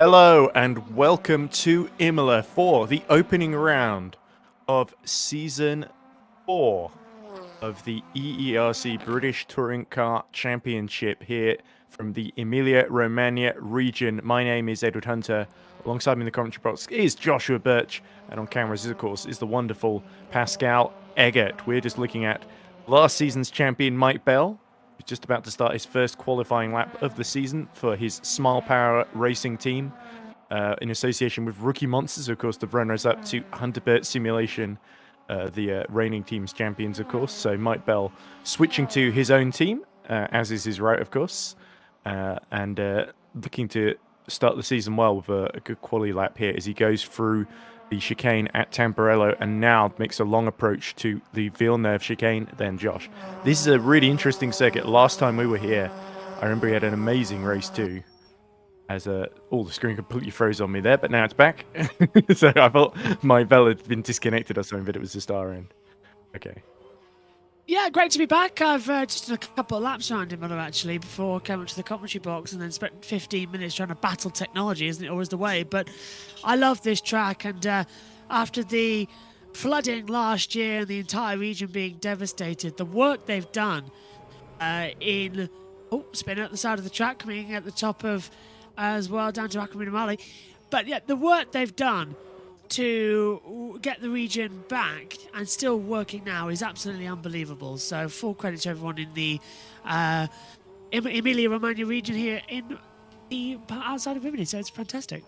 Hello and welcome to Imola for the opening round of Season 4 of the EERC British Touring Car Championship here from the Emilia-Romagna region. My name is Edward Hunter. Alongside me in the commentary box is Joshua Birch, and on cameras, of course, is the wonderful Pascal Eggert. We're just looking at last season's champion Mike Bell, who's just about to start his first qualifying lap of the season for his Smile Power Racing team, in association with Rookie Monsters, of course, the runners up to Hunterbird Simulation, the reigning team's champions, of course. So Mike Bell switching to his own team, as is his right, of course, and looking to start the season well with a good quality lap here as he goes through the chicane at Tamburello and now makes a long approach to the Villeneuve chicane. Then Josh, this is a really interesting circuit. Last time we were here, I remember he had an amazing race too. As the screen completely froze on me there, but now it's back. So I thought my bell had been disconnected or something, but it was just our end. Okay. Yeah, great to be back. I've just done a couple of laps around Imola actually before coming to the commentary box, and then spent 15 minutes trying to battle technology. Isn't it always the way? But I love this track, and after the flooding last year and the entire region being devastated, the work they've done in spin at the side of the track, coming at the top of as well down to Imola. But yeah, the work they've done to get the region back and still working now is absolutely unbelievable. So full credit to everyone in the Emilia-Romagna region here in the outside of Rimini. So it's fantastic.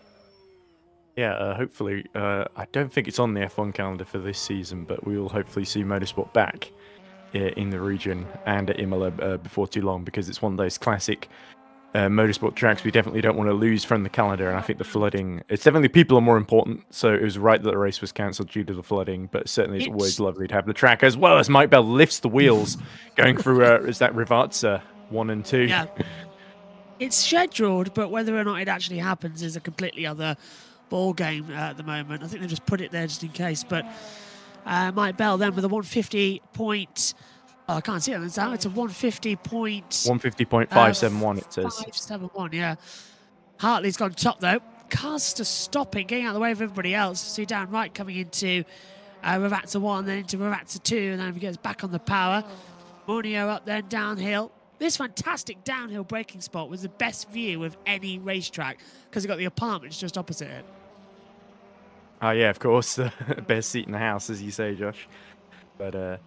Yeah, hopefully, I don't think it's on the F1 calendar for this season, but we will hopefully see Motorsport back in the region and at Imola before too long, because it's one of those classic motorsport tracks we definitely don't want to lose from the calendar. And I think the flooding, it's definitely, people are more important, so it was right that the race was cancelled due to the flooding, but certainly it's always lovely to have the track, as well as Mike Bell lifts the wheels going through is that Rivazza 1 and 2. Yeah, it's scheduled, but whether or not it actually happens is a completely other ball game at the moment. I think they just put it there just in case. But Mike Bell then with a 150 point. Oh, I can't see it now. It's a 150.571, it says. 571, yeah. Hartley's gone top, though. Cars just stopping, getting out of the way of everybody else. See down right coming into Rivazza 1, then into Rivazza 2, and then he gets back on the power. Monio up then downhill. This fantastic downhill braking spot was the best view of any racetrack because you've got the apartments just opposite it. Oh, yeah, of course. The best seat in the house, as you say, Josh. But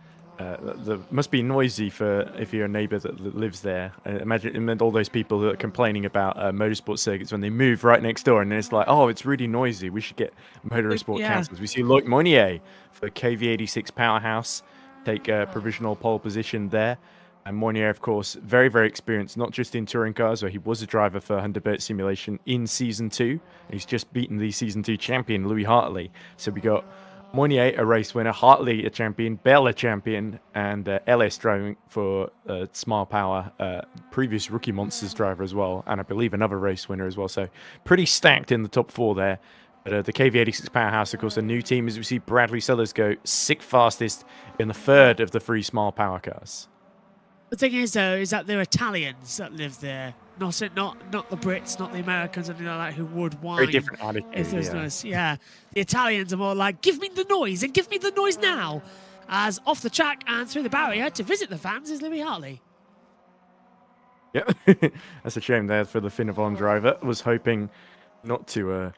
must be noisy for if you're a neighbour that lives there. Imagine all those people that are complaining about motorsport circuits when they move right next door, and then it's like, oh, it's really noisy. We should get motorsport cancelled. We see Loic Monnier for KV86 Powerhouse take provisional pole position there. And Monnier, of course, very, very experienced, not just in touring cars, where he was a driver for Hunterbird Simulation in Season 2. He's just beaten the Season 2 champion, Louis Hartley. So we got Monnier, a race winner, Hartley, a champion, Bell, a champion, and Ellis driving for Smile Power, previous Rookie Monsters driver as well, and I believe another race winner as well. So pretty stacked in the top 4 there. But the KV86 Powerhouse, of course, a new team, as we see Bradley Sellers go 6th fastest in the 3rd of the 3 Smile Power cars. The thing is, though, is that they're Italians that live there, not the Brits, not the Americans, or anything like that, who would whine. Very different attitude, if there's noise. Yeah, the Italians are more like, give me the noise, and give me the noise now. As off the track and through the barrier to visit the fans is Louis Hartley. Yep, that's a shame there for the Finnavon driver. Was hoping not to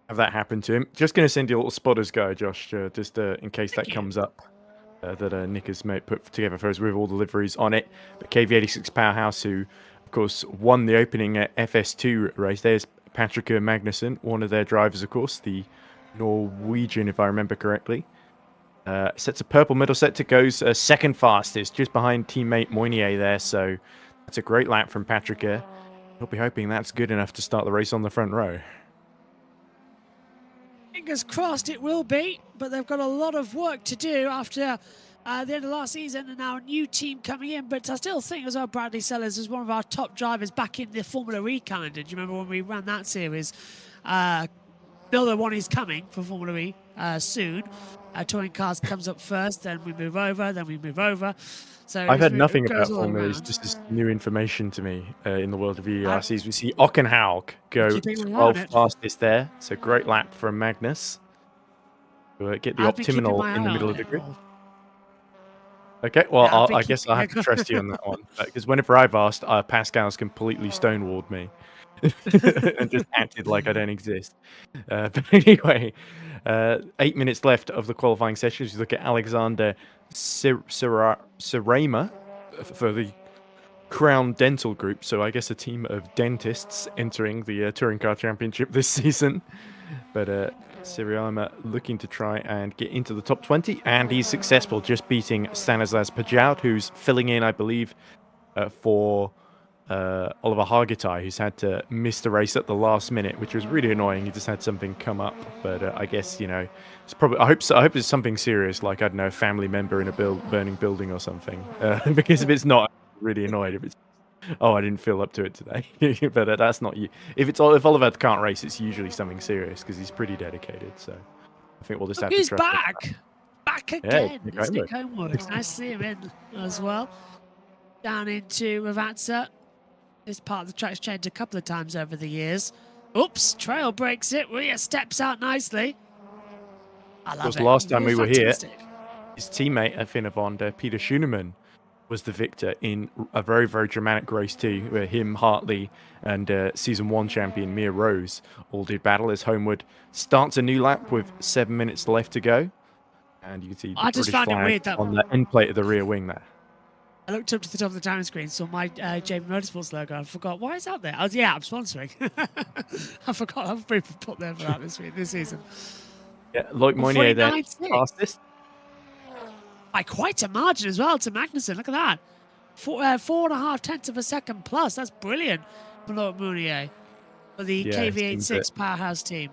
have that happen to him. Just going to send you a little spotter's guide, Josh, just in case that comes up. That Nick has put together for us with all the liveries on it. But KV86 Powerhouse, who, of course, won the opening FS2 race. There's Patrick Magnusson, one of their drivers, of course, the Norwegian, if I remember correctly. Sets a purple middle sector, goes 2nd fastest, just behind teammate Moynier there. So that's a great lap from Patrick. He'll be hoping that's good enough to start the race on the front row. Fingers crossed it will be, but they've got a lot of work to do after the end of last season, and now a new team coming in. But I still think as well Bradley Sellers is one of our top drivers back in the Formula E calendar. Do you remember when we ran that series? Another one is coming for Formula E soon. touring cars comes up first, then we move over, then we move over. So I've heard it nothing goes about all formulas. around. This is new information to me in the world of I'm EERCs. We see Ockenhaug go keeping an eye on 12th it. fastest there. So great lap from Magnus. To get the I've been keeping Optiminal my in eye the on middle of the it. grid. Okay, well, Yeah, I've been I guess I'll have to keeping- trust you on that one. Because whenever I've asked, Pascal's completely stonewalled me. And just acted like I don't exist. But anyway, 8 minutes left of the qualifying session. As you look at Alexander Sirema for the Crown Dental Group. So I guess a team of dentists entering the Touring Car Championship this season. But Sirema looking to try and get into the top 20. And he's successful, just beating Stanislas Pajout, who's filling in, I believe, for Oliver Hargitay, who's had to miss the race at the last minute, which was really annoying. He just had something come up, but I guess, you know, it's probably. I hope it's something serious, like, I don't know, a family member in a burning building or something. Because if it's not, I'm really annoyed. If it's, oh, I didn't feel up to it today, but that's not you. If Oliver can't race, it's usually something serious because he's pretty dedicated. So I think we'll just have to He's trust him. back again. Nick It's Nick Homewood. Homewood. Nice to see him in as well. Down into Ravazza. This part of the track's changed a couple of times over the years. Oops, trail breaks it. Rhea steps out nicely. I love it. Last time we were here, Fantastic. his teammate at Finavond, Peter Schoenemann, was the victor in a very, very dramatic race too, where him, Hartley, and Season 1 champion Mia Rose all did battle as Homewood starts a new lap with 7 minutes left to go. And you can see the I just British found it flag weird that on the end plate of the rear wing there. I looked up to the top of the time screen, saw my JB Motorsports logo. I forgot, why is that there? I was, yeah, I'm sponsoring. I forgot I've briefly put there for that this season. Yeah, Loic Mounier there, 49.6. fastest. By quite a margin as well to Magnussen. Look at that. 4.5 tenths of a second plus. That's brilliant for Loic Mounier for the KV86 powerhouse team.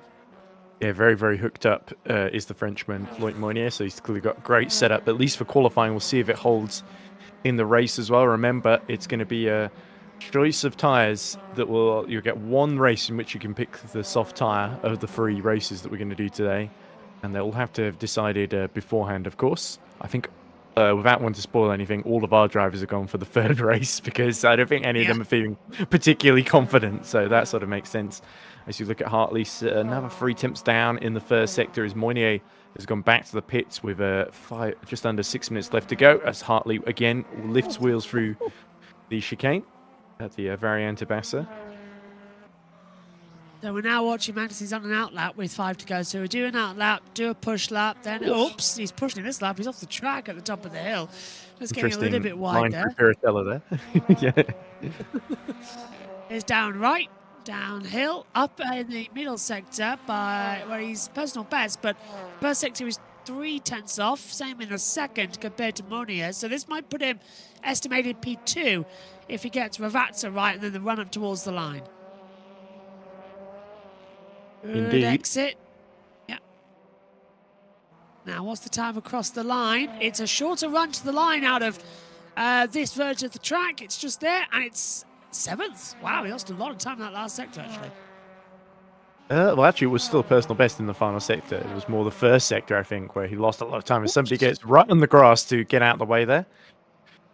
Yeah, very, very hooked up is the Frenchman, Loic Mounier. So he's clearly got great setup, at least for qualifying. We'll see if it holds in the race as well. Remember, it's going to be a choice of tyres that you'll get one race in which you can pick the soft tyre of the 3 races that we're going to do today. And they'll have to have decided beforehand, of course. I think, without wanting to spoil anything, all of our drivers have gone for the 3rd race because I don't think any of them are feeling particularly confident. So that sort of makes sense. As you look at Hartley, another 3 temps down in the 1st sector as Mounier has gone back to the pits with just under 6 minutes left to go. As Hartley again lifts wheels through the chicane at the Variante Bassa. So we're now watching Magnussen's on an out lap with 5 to go. So we do an out lap, do a push lap, then oops, he's pushing this lap. He's off the track at the top of the hill. Just getting a little bit wide there. Piratella there. Yeah. It's down right, downhill, up in the middle sector by where he's personal best, but first sector is 3 tenths off, same in the second compared to Mounier. So this might put him estimated P2 if he gets Ravazza right and then the run up towards the line. Indeed. Good exit. Yeah. Now, what's the time across the line? It's a shorter run to the line out of this version of the track. It's just there, and it's 7th. Wow, he lost a lot of time in that last sector, actually. Well, actually, it was still personal best in the final sector. It was more the 1st sector, I think, where he lost a lot of time. As somebody gets right on the grass to get out of the way there.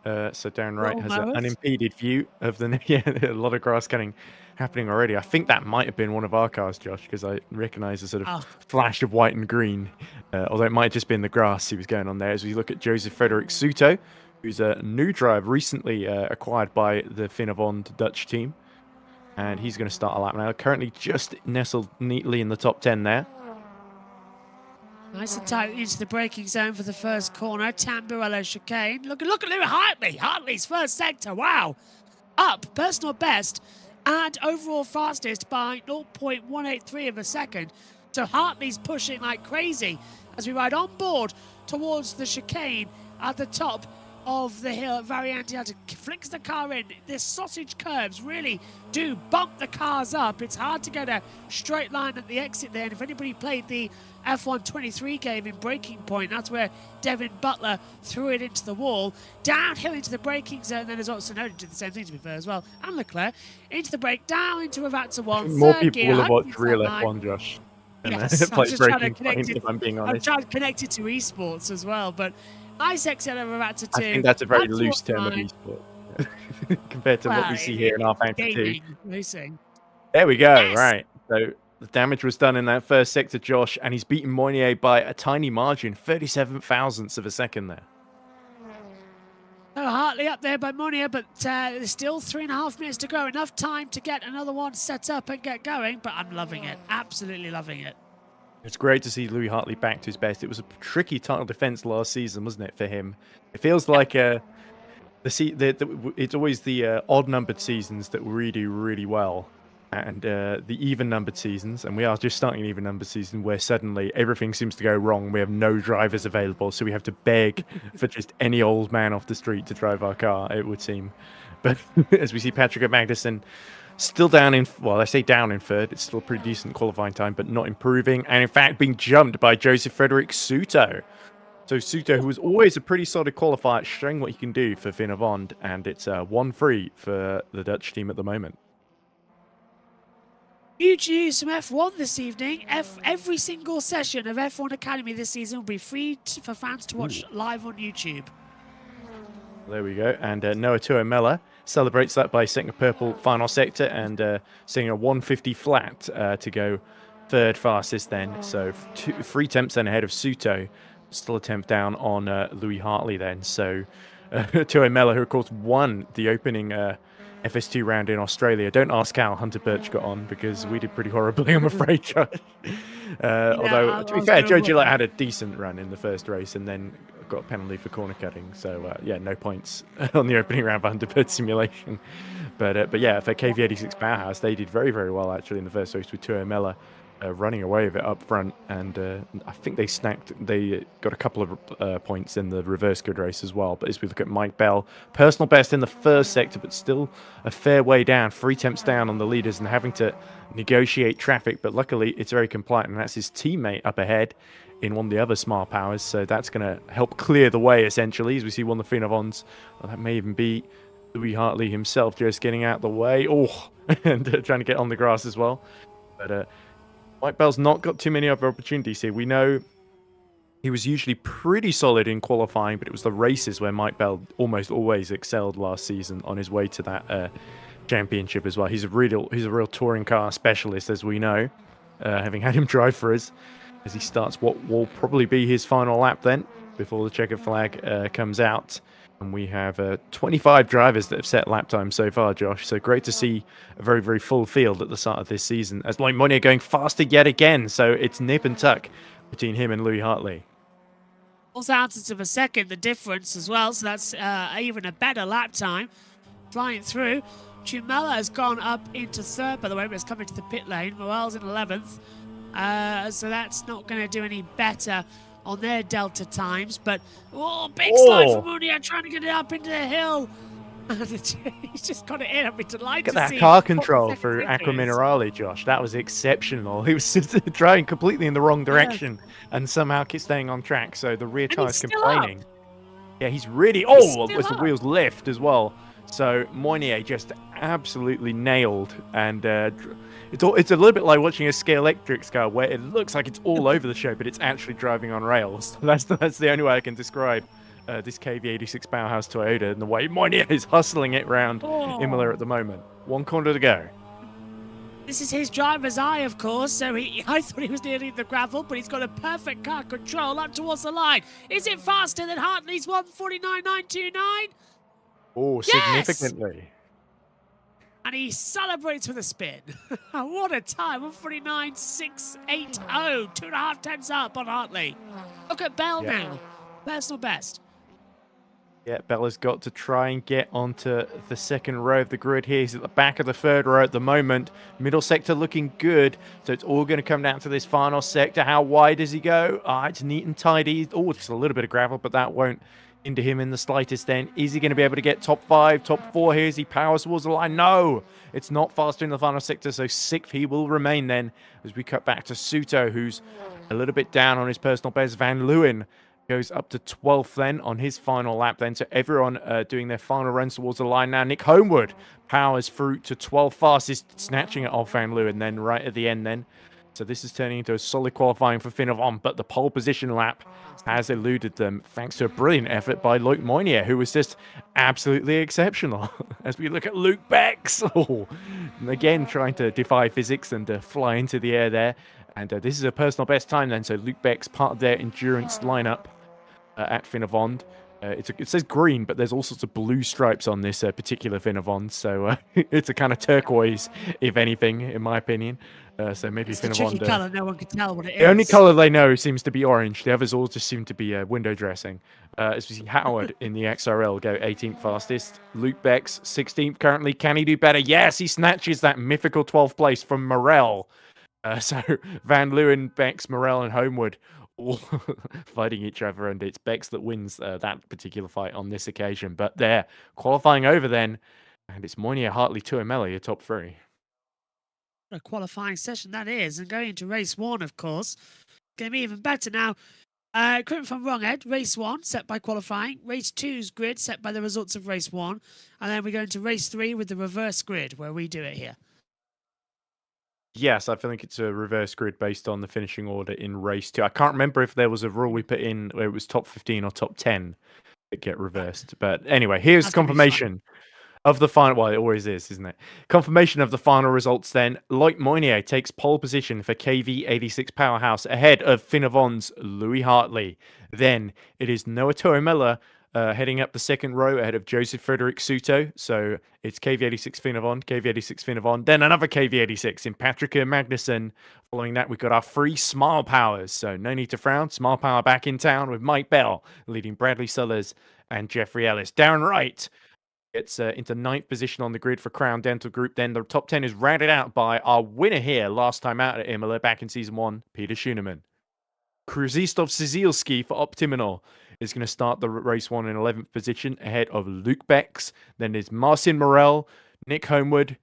So Darren Wright has an unimpeded view of the... Yeah, a lot of grass cutting happening already. I think that might have been one of our cars, Josh, because I recognise a sort of flash of white and green. Although it might have just been the grass he was going on there. As we look at Joseph Frederick Souto, who's a new driver recently acquired by the Finavond Dutch team. And he's going to start a lap now. Currently just nestled neatly in the top 10 there. Nice and tight into the braking zone for the first corner. Tamburello chicane. Look at Louis Hartley. Hartley's first sector. Wow. Up, personal best, and overall fastest by 0.183 of a second. So Hartley's pushing like crazy as we ride on board towards the chicane at the top of the hill. Variante flicks the car in. The sausage curves really do bump the cars up. It's hard to get a straight line at the exit there. And if anybody played the F1 23 game in Breaking Point, that's where Devin Butler threw it into the wall. Downhill into the braking zone. Then, as also noted, did the same thing to be fair as well. And Leclerc into the brake, down into Ravazza 1. More third people gear, will have watched 109. real F1, Josh. And Yes, I'm play just trying to Breaking connect Point, it. if I'm being I'm honest. trying to connect it to esports as well, but nice exit over Raptor 2. I think that's a very Lap loose towards term of line. esport compared to what Well, we see here in our Factor 2. gaming, racing. There we go. Yes! Right. So the damage was done in that first sector, Josh, and he's beaten Moynier by a tiny margin, 37 thousandths of a second there. Oh, Hartley up there by Monia, but there's still 3.5 minutes to go. Enough time to get another one set up and get going, but I'm loving it. Absolutely loving it. It's great to see Louis Hartley back to his best. It was a tricky title defense last season, wasn't it, for him? It feels like it's always the odd-numbered seasons that really do really well, and the even-numbered seasons, and we are just starting an even-numbered season where suddenly everything seems to go wrong. We have no drivers available, so we have to beg for just any old man off the street to drive our car, it would seem. But as we see Patrick Magnussen still down in, well, I say down in third. It's still a pretty decent qualifying time, but not improving. And in fact, being jumped by Joseph Frederick Suto. So Suto, who was always a pretty solid qualifier, showing what he can do for Vinavond. And it's 1-3 for the Dutch team at the moment. Huge news from F1 this evening. Every single session of F1 Academy this season will be free for fans to watch live on YouTube. There we go. And Noah Tuomela celebrates that by setting a purple final sector and setting a 150 flat to go third fastest then. So 3 temps then ahead of Suto. Still a temp down on Louis Hartley then. So Tuomela, who of course won the opening FS2 round in Australia. Don't ask how Hunter Birch got on, because we did pretty horribly, I'm afraid, Josh. Although, to be fair, Joe Gillette had a decent run in the first race and then got a penalty for corner cutting. So, yeah, no points on the opening round for Hunter Birch simulation. But yeah, for KV86 Powerhouse, they did very, very well, actually, in the first race with Tuomela running away with it up front. And I think they got a couple of points in the reverse grid race as well. But as we look at Mike Bell, personal best in the first sector, but still a fair way down, 3 temps down on the leaders and having to negotiate traffic. But luckily, it's very compliant, and that's his teammate up ahead in one of the other smart powers. So that's going to help clear the way, essentially, as we see one of the Finavons. Well, that may even be Louis Hartley himself just getting out the way. Oh, and trying to get on the grass as well. But Mike Bell's not got too many other opportunities here. We know he was usually pretty solid in qualifying, but it was the races where Mike Bell almost always excelled last season on his way to that championship as well. He's a real touring car specialist, as we know, having had him drive for us as he starts what will probably be his final lap then, before the checkered flag comes out. And we have 25 drivers that have set lap time so far, Josh. So great to see a very, very full field at the start of this season. As Lloyd Monnier going faster yet again. So it's nip and tuck between him and Louis Hartley. Also, ounces of a second, the difference as well. So that's even a better lap time. Flying through. Tuomela has gone up into third, by the way, but it's coming to the pit lane. Morel's in 11th. So that's not going to do any better on their delta times, but big slide from Mooney, trying to get it up into the hill. He's just got it in. I'd be delighted Look at to see that car control for Aqua Minerale, Josh. That was exceptional. He was just driving completely in the wrong direction and somehow kept staying on track. So the rear tire's complaining. Yeah, he's really. As the wheels lift as well. So Moynier just absolutely nailed, and it's a little bit like watching a Scale Electrics car where it looks like it's all over the show, but it's actually driving on rails. That's the only way I can describe this KV86 Powerhouse Toyota, and the way Moynier is hustling it around Imola at the moment. 1 corner to go. This is his driver's eye, of course, so I thought he was nearly the gravel, but he's got a perfect car control up towards the line. Is it faster than Hartley's 149.929? Oh, significantly. Yes! And he celebrates with a spin. What a time. 149.680. 2.5 tenths up on Hartley. Look at Bell now. Personal best. Yeah, Bella's got to try and get onto the second row of the grid here. He's at the back of the third row at the moment. Middle sector looking good. So it's all going to come down to this final sector. How wide does he go? It's neat and tidy. Oh, just a little bit of gravel, but that won't hinder him in the slightest then. Is he going to be able to get top 5, top 4 here as he powers towards the line? No, it's not faster in the final sector, so 6th he will remain then as we cut back to Suto, who's a little bit down on his personal best. Van Leeuwen goes up to 12th then on his final lap then. So everyone doing their final runs towards the line now. Nick Homewood powers through to 12th fastest, snatching it off Van Leeuwen then right at the end then. So this is turning into a solid qualifying for Finovon, but the pole position lap has eluded them thanks to a brilliant effort by Luke Moynier, who was just absolutely exceptional. As we look at Luke Bex, again trying to defy physics and fly into the air there. And this is a personal best time then, so Luke Bex part of their endurance lineup at Finovon. It says green, but there's all sorts of blue stripes on this particular Finovon, so it's a kind of turquoise, if anything, in my opinion. So maybe It's the Finovon. tricky colour. No one can tell what it is. The only colour they know seems to be orange. The others all just seem to be window dressing. As we see Howard in the XRL go 18th fastest. Luke Bex 16th currently. Can he do better? Yes, he snatches that mythical 12th place from Morel. So Van Leeuwen, Bex, Morel, and Homewood all fighting each other, and it's Bex that wins that particular fight on this occasion. But they're qualifying over then, and it's Moynier, Hartley, Tuamela, your top three. A qualifying session that is, and going into race 1, of course, going to be even better now. Correct me if I'm wrong, Ed. Race 1 set by qualifying. Race 2's grid set by the results of race 1, and then we go into race 3 with the reverse grid, where we do it here. Yes, I think it's a reverse grid based on the finishing order in race 2. I can't remember if there was a rule we put in where it was top 15 or top 10 that get reversed. But anyway, here's confirmation of the final. Well, it always is, isn't it? Confirmation of the final results then. Loic Moynier takes pole position for KV86 Powerhouse ahead of Finovon's Louis Hartley. Then it is Noah Tuamela heading up the second row ahead of Joseph Frederick Suto. So it's KV86 Finovon, KV86 Finovon, then another KV86 in Patrick Magnussen. Following that, we've got our three Smile Powers. So no need to frown. Smile Power back in town with Mike Bell leading Bradley Sullers and Jeffrey Ellis. Darren Wright gets into 9th position on the grid for Crown Dental Group. Then the top 10 is rounded out by our winner here last time out at Imola back in season 1, Peter Schunemann. Krzysztof Szylski for Optiminal is going to start the race 1 in 11th position ahead of Luke Bex. Then there's Marcin Morel, Nick Homewood,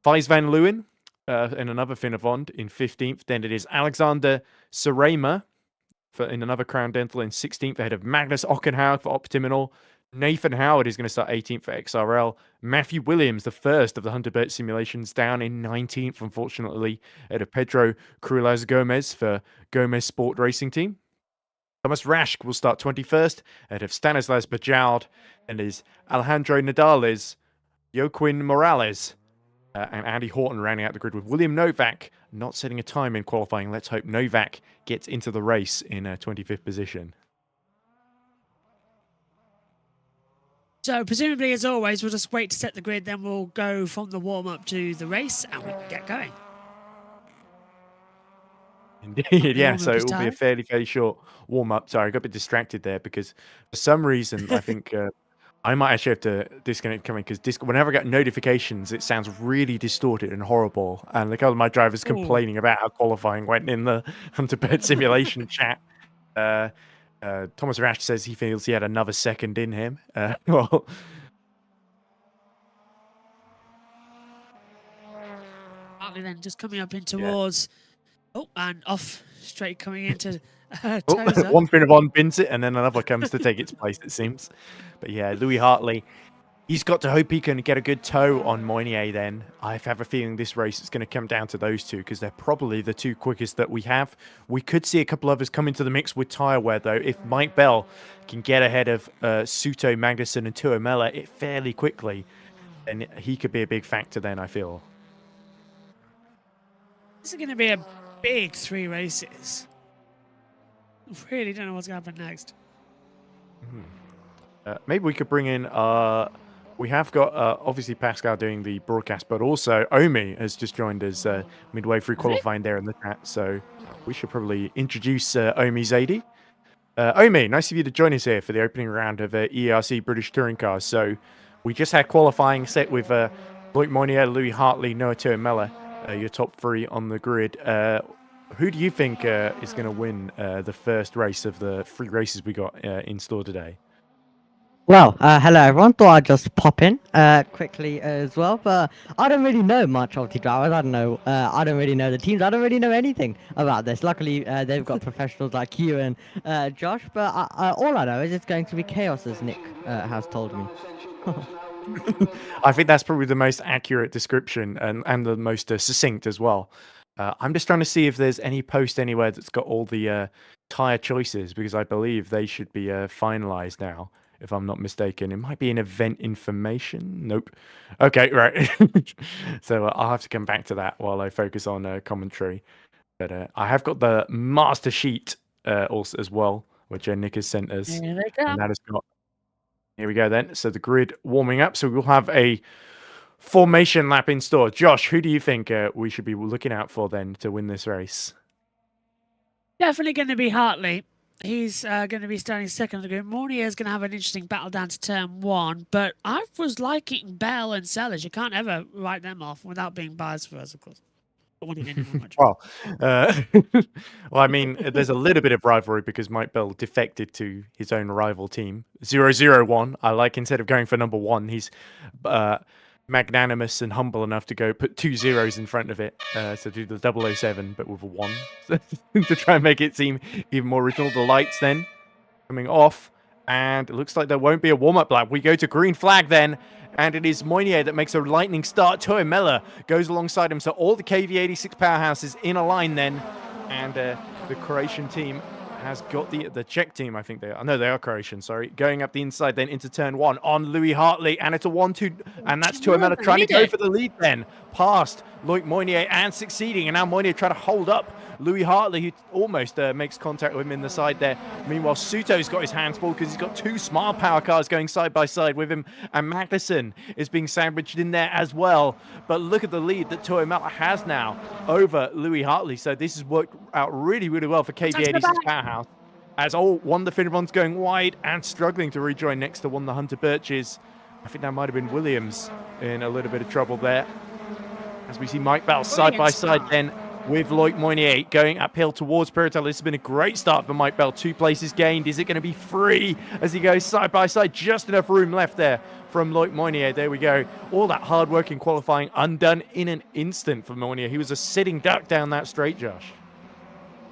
Thijs van Leeuwen, and another Finovon in 15th. Then it is Alexander Serema in another Crown Dental in 16th ahead of Magnus Ockenhaug for Optiminal. Nathan Howard is going to start 18th for XRL. Matthew Williams, the first of the Hunter Burt simulations, down in 19th, unfortunately, ahead of Pedro Cruelas Gomez for Gomez Sport Racing Team. Thomas Raschke will start 21st ahead of Stanislas Bajald, and is Alejandro Nadales, Joaquin Morales, and Andy Horton rounding out the grid with William Novak not setting a time in qualifying. Let's hope Novak gets into the race in 25th position. So presumably, as always, we'll just wait to set the grid, then we'll go from the warm-up to the race, and we can get going. Indeed, yeah. So it will be a fairly short warm-up. Sorry, I got a bit distracted there because for some reason I think I might actually have to disconnect coming because whenever I get notifications, it sounds really distorted and horrible. And a couple of my drivers complaining about how qualifying went in the Hunter Burt simulation chat. Thomas Rasch says he feels he had another second in him. Well, then just coming up in towards, and off straight coming into Tozer. One Finovon bins it, and then another comes to take its place, it seems. But yeah, Louis Hartley, he's got to hope he can get a good toe on Moynier then. I have a feeling this race is going to come down to those two because they're probably the two quickest that we have. We could see a couple others come into the mix with tyre wear, though. If Mike Bell can get ahead of Suto, Magnussen, and Tuamela fairly quickly, then he could be a big factor then, I feel. This is going to be a big 3 races. I really don't know what's going to happen next. Maybe we could bring in... we have got, obviously, Pascal doing the broadcast, but also Omi has just joined us midway through qualifying there in the chat. So we should probably introduce Omi Zaidi. Omi, nice of you to join us here for the opening round of EERC British Touring Cars. So we just had qualifying set with Loic Moynier, Louis Hartley, Noah Tuamela, your top 3 on the grid. Who do you think is going to win the first race of the 3 races we got in store today? Well, hello everyone. Thought I'd just pop in quickly as well, but I don't really know much of the drivers. I don't know. I don't really know the teams. I don't really know anything about this. Luckily, they've got professionals like you and Josh. But all I know is it's going to be chaos, as Nick has told me. I think that's probably the most accurate description and the most succinct as well. I'm just trying to see if there's any post anywhere that's got all the tyre choices, because I believe they should be finalized now, if I'm not mistaken. It might be an event information. Nope. Okay, right. So I'll have to come back to that while I focus on commentary. But I have got the master sheet also as well, which Nick has sent us. Here they go. And that has got... Here we go then. So the grid warming up. So we'll have a formation lap in store. Josh, who do you think we should be looking out for then to win this race? Definitely going to be Hartley. He's going to be starting second on the grid. Mornier is going to have an interesting battle down to turn 1, but I was liking Bell and Sellers. You can't ever write them off without being biased for us, of course. Well, well, I mean, there's a little bit of rivalry because Mike Bell defected to his own rival team, 001. I like, instead of going for number 1, he's magnanimous and humble enough to go put 2 zeros in front of it, so do the 007 but with a 1 to try and make it seem even more original. The lights then coming off, and it looks like there won't be a warm-up lap. We go to green flag then, and it is Moinier that makes a lightning start. Toemela goes alongside him, so all the KV86 powerhouses in a line then, and the Croatian team has got the Czech team, I think they are. No, they are Croatian, sorry. Going up the inside then into turn 1 on Louis Hartley, and it's a 1-2, and that's Toemela trying to go for the lead then. Past Loic Moinier and succeeding, and now Moinier trying to hold up Louis Hartley, who almost makes contact with him in the side there. Meanwhile, Suto's got his hands full because he's got 2 smart power cars going side by side with him, and Magnussen is being sandwiched in there as well. But look at the lead that Toemela has now over Louis Hartley. So this has worked out really, really well for KV86 Powerhouse. As one of the Finnerbon's going wide and struggling to rejoin next to one of the Hunter Birches. I think that might have been Williams in a little bit of trouble there. As we see Mike Bell side by side then with Loic Moinier going uphill towards Piritel. This has been a great start for Mike Bell. 2 places gained. Is it going to be 3 as he goes side by side? Just enough room left there from Loic Moinier. There we go. All that hard work in qualifying undone in an instant for Moinier. He was a sitting duck down that straight, Josh.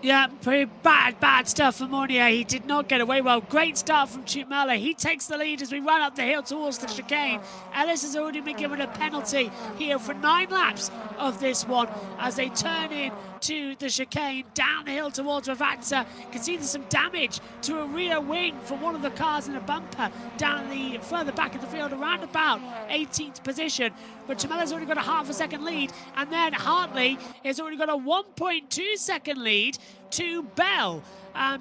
Yeah, pretty bad stuff for Moinier. He did not get away well. Great start from Toemela. He takes the lead as we run up the hill towards the chicane. Ellis has already been given a penalty here for 9 laps of this one as they turn in to the chicane down the hill towards Ravazza. You can see there's some damage to a rear wing for one of the cars in a bumper down the further back of the field, around about 18th position. But Toemela's already got a half a second lead, and then Hartley has already got a 1.2 second lead to Bell.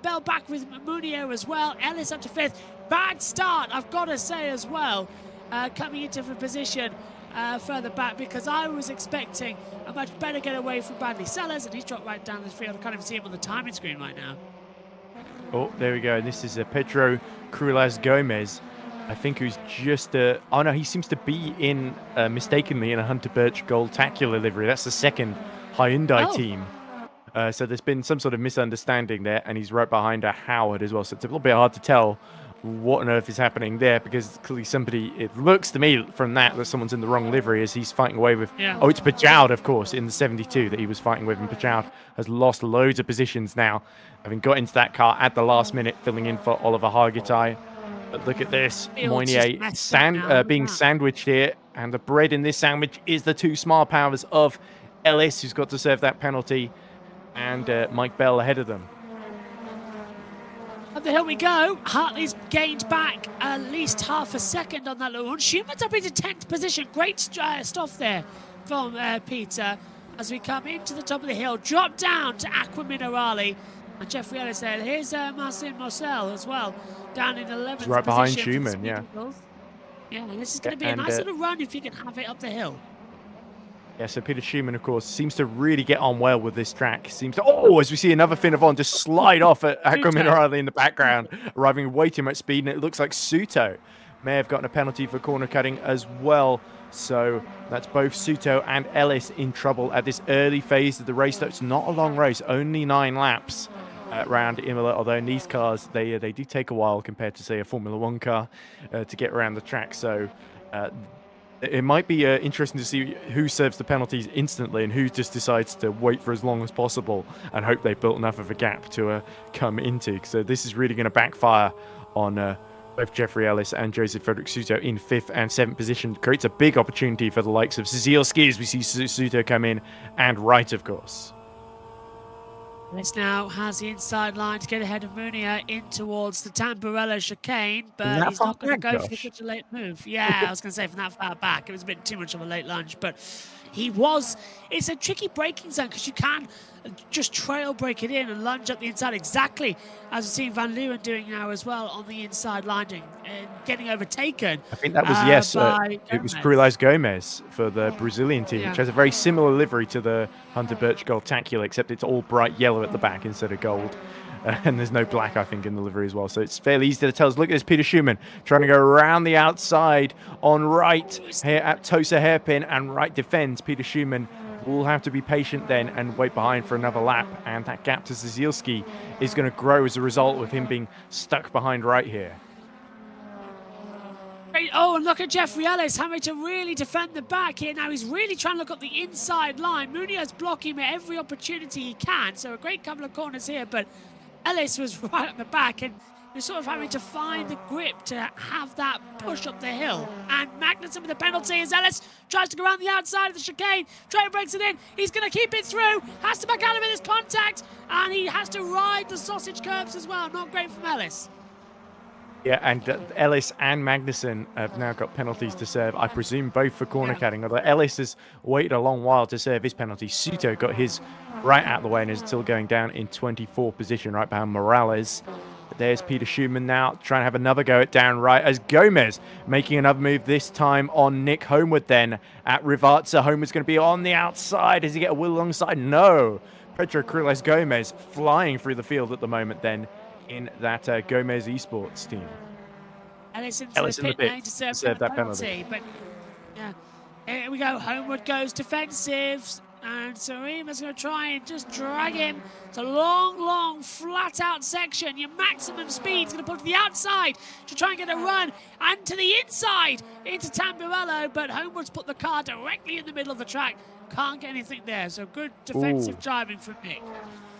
Bell back with Munio as well. Ellis up to 5th. Bad start, I've got to say as well, coming into the position further back, because I was expecting a much better getaway from Bradley Sellers, and he's dropped right down the field. I can't even see him on the timing screen right now. Oh, there we go. This is Pedro Cruelas Gomez, I think, who's just... oh, no, he seems to be in, mistakenly, in a Hunter Birch Gold-tacular livery. That's the second Hyundai team. So there's been some sort of misunderstanding there, and he's right behind Howard as well. So it's a little bit hard to tell what on earth is happening there, because clearly somebody... It looks to me from that someone's in the wrong livery as he's fighting away with... Yeah. Oh, it's Pajoud, of course, in the 72 that he was fighting with, and Pajoud has lost loads of positions now, having got into that car at the last minute, filling in for Oliver Hargitay. But look at this, Moinier being sandwiched here, and the bread in this sandwich is the 2 small powers of Ellis, who's got to serve that penalty, and Mike Bell ahead of them. Up the hill we go. Hartley's gained back at least half a second on that little one. Schuman's up into 10th position. Great stuff there from Peter as we come into the top of the hill. Drop down to Aqua Minerale. And Jeffrey Ellis there. Here's Marcin Marcel as well, down in 11th position. Right behind Schumann, yeah. Yeah, and this is going to be a nice little run if you can have it up the hill. Yeah, so Peter Schumann, of course, seems to really get on well with this track. Seems to... Oh, as we see another Finnevon just slide off at Aqua Minerale in the background, arriving way too much speed, and it looks like Suto may have gotten a penalty for corner cutting as well. So that's both Suto and Ellis in trouble at this early phase of the race. Though it's not a long race, only 9 laps around Imola, although in these cars, they do take a while compared to, say, a Formula 1 car to get around the track. So... it might be interesting to see who serves the penalties instantly and who just decides to wait for as long as possible and hope they've built enough of a gap to come into. So this is really going to backfire on Both Jeffrey Ellis and Joseph Frederick Suto in 5th and 7th position creates a big opportunity for the likes of Zielski as we see Suto come in, and Wright, of course. This now has the inside line to get ahead of Munier in towards the Tamburello chicane, but he's not going to go for such a late move. Yeah, I was going to say from that far back, it was a bit too much of a late lunge, but it's a tricky braking zone because you can just trail break it in and lunge up the inside, exactly as we've seen Van Leeuwen doing now as well on the inside landing and getting overtaken. I think that was, it was Cruz Gomez for the Brazilian team, which has a very similar livery to the Hunter Birch Goldtacular, except it's all bright yellow at the back instead of gold. And there's no black, I think, in the livery as well. So it's fairly easy to tell. Look at this, Peter Schumann trying to go around the outside on Wright here at Tosa hairpin, and Wright defends. Peter Schumann will have to be patient then and wait behind for another lap. And that gap to Zielski is going to grow as a result of him being stuck behind Wright here. Oh, and look at Jeffrey Ellis having to really defend the back here. Now he's really trying to look at the inside line. Munier's blocking him at every opportunity he can. So a great couple of corners here, but Ellis was right at the back and was sort of having to find the grip to have that push up the hill. And Magnussen with a penalty as Ellis tries to go around the outside of the chicane. Trey breaks it in. He's going to keep it through. Has to back out of it as contact. And he has to ride the sausage curbs as well. Not great from Ellis. Yeah, and Ellis and Magnussen have now got penalties to serve, I presume both for corner cutting, although Ellis has waited a long while to serve his penalty. Suto got his right out of the way and is still going down in 24th position, right behind Morales. But there's Peter Schumann now trying to have another go at down right as Gomez making another move, this time on Nick Homewood then at Rivazza. Homewood's going to be on the outside. Does he get a wheel alongside? No. Pedro Cruz Gomez flying through the field at the moment then in that Gomez Esports team. Ellis in the pit to serve that penalty. But yeah, here we go. Homewood goes defensive, and Sarima's going to try and just drag him. It's a long, flat-out section. Your maximum speed is going to put to the outside to try and get a run, and to the inside into Tamburello. But Homewood's put the car directly in the middle of the track. Can't get anything there. So good defensive driving from Nick.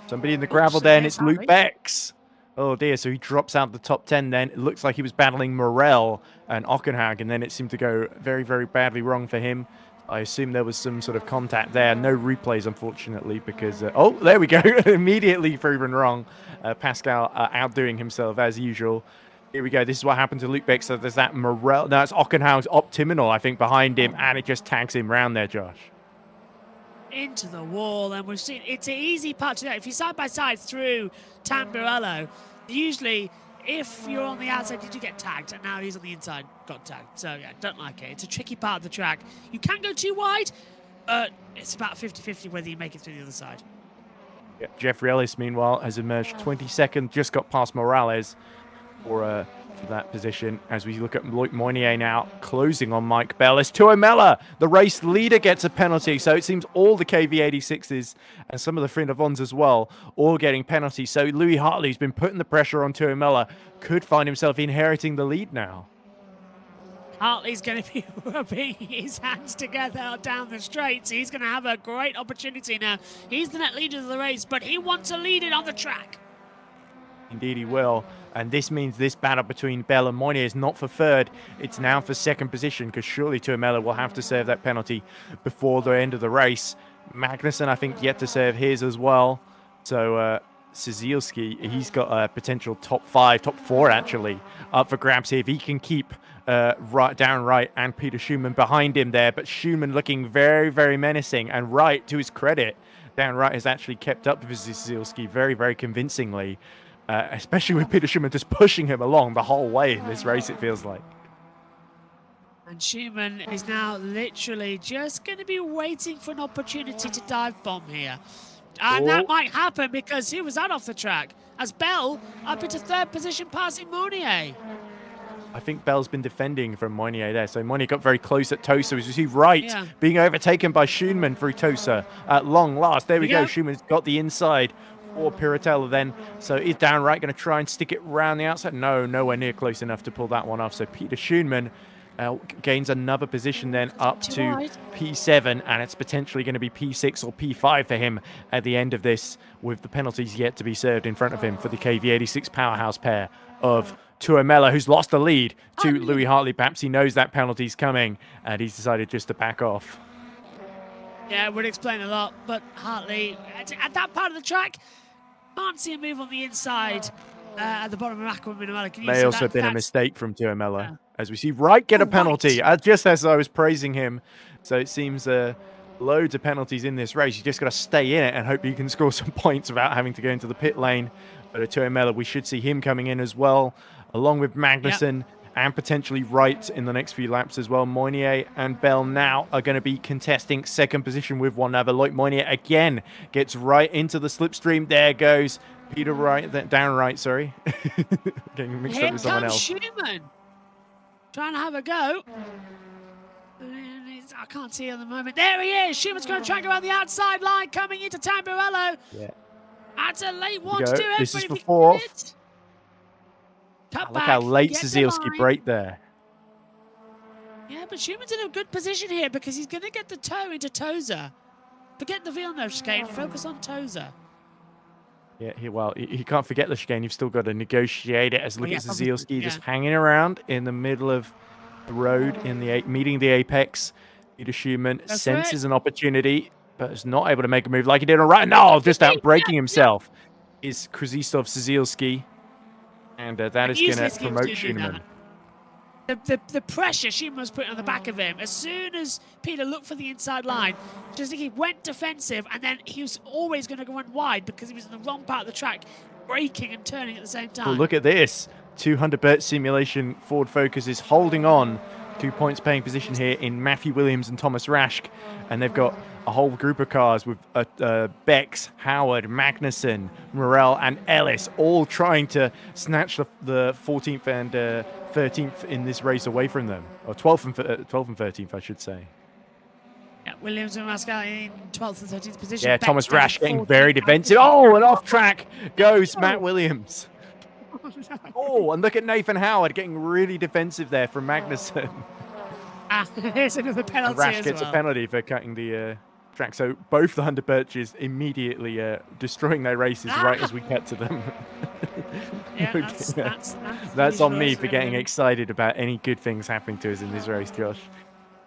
Somebody in the gravel then. It's Luke Bex. Oh dear, so he drops out the top 10 then. It looks like he was battling Morel and Ockenhag, and then it seemed to go very, very badly wrong for him. I assume there was some sort of contact there. No replays, unfortunately, because... oh, there we go. Immediately proven wrong. Pascal outdoing himself as usual. Here we go. This is what happened to Luke Beck. So there's that Morel... No, it's Ockenhag's Optiminal, I think, behind him, and it just tags him round there, Josh. Into the wall, and we've seen it's an easy part to that. If you're side by side through Tamburello, usually if you're on the outside you do get tagged, and now he's on the inside, got tagged. So yeah, don't like it. It's a tricky part of the track. You can go too wide, but it's about 50-50 whether you make it through the other side. Yeah, Jeffrey Ellis meanwhile has emerged 22nd, just got past Morales for that position as we look at Loic Moynier now closing on Mike Bell. As Tuomela, the race leader, gets a penalty. So it seems all the KV86s and some of the Frindavons as well all getting penalties. So Louis Hartley, who's been putting the pressure on Tuomela, could find himself inheriting the lead now. Hartley's going to be rubbing his hands together down the straight. So he's going to have a great opportunity now. He's the net leader of the race, but he wants to lead it on the track. Indeed he will. And this means this battle between Bell and Moynier is not for third. It's now for second position, because surely Tuomela will have to serve that penalty before the end of the race. Magnussen, I think, yet to serve his as well. So Zielski, he's got a potential top 4 actually, up for grabs here. If he can keep Wright and Peter Schumann behind him there. But Schumann looking very, very menacing. And Wright, to his credit, Wright has actually kept up with Zielski very, very convincingly. Especially with Peter Schumann just pushing him along the whole way in this race, it feels like. And Schumann is now literally just going to be waiting for an opportunity to dive bomb here. And that might happen because he was out off the track. As Bell up into third position, passing Moynier. I think Bell's been defending from Moynier there. So Moynier got very close at Tosa. As you see Wright being overtaken by Schumann through Tosa at long last. There we go. Schumann's got the inside. Or Piratella then. So is Wright going to try and stick it around the outside? No, nowhere near close enough to pull that one off. So Peter Schumann gains another position then up to P7, and it's potentially going to be P6 or P5 for him at the end of this, with the penalties yet to be served in front of him for the KV86 powerhouse pair of Imola, who's lost the lead to Hartley. Louis Hartley. Perhaps he knows that penalty's coming, and he's decided just to back off. Yeah, it would explain a lot, but Hartley, at that part of the track, can't see a move on the inside at the bottom of Imola. May also have been a mistake from Imola, as we see Wright get a penalty, just as I was praising him. So it seems loads of penalties in this race. You just got to stay in it and hope you can score some points without having to go into the pit lane. But Imola, we should see him coming in as well, along with Magnussen and potentially Wright in the next few laps as well. Moynier and Bell now are going to be contesting second position with one another. Loic Moynier again gets right into the slipstream. There goes Peter Wright, down right, sorry. Getting mixed up with someone else. Schumann trying to have a go. I can't see at the moment. There he is. Schumann's going to try and go around the outside line, coming into Tamburello. Yeah. That's a late one to do it. This is for fourth. Look how late Szylski braked there. Yeah, but Schumann's in a good position here because he's going to get the toe into Toza. Forget the Villeneuve chicane. Focus on Toza. Yeah, he can't forget the chicane. You've still got to negotiate it. As look at Szylski just hanging around in the middle of the road in the meeting the apex. Peter Schumann senses an opportunity, but is not able to make a move like he did on right now. Just out braking himself is Krzysztof Szylski. And that is going to promote Schumann. The pressure Schumann was putting on the back of him, as soon as Peter looked for the inside line, just he went defensive, and then he was always going to go wide because he was in the wrong part of the track, braking and turning at the same time. Well, look at this. 200-bet simulation Ford Focus is holding on 2 points paying position here in Matthew Williams and Thomas Raschke. And they've got a whole group of cars with Bex, Howard, Magnussen, Morel, and Ellis all trying to snatch the 14th and 13th in this race away from them. Or 12th and 13th, I should say. Yeah, Williams and Raschke in 12th and 13th position. Yeah, Thomas Raschke getting very defensive. Oh, and off track goes Matt Williams. Oh, and look at Nathan Howard getting really defensive there from Magnussen. There's another penalty Raschke gets a penalty for cutting the track. So both the Hunter-Birches immediately destroying their races right as we get to them. Yeah, that's on me for getting excited about any good things happening to us in this race, Josh.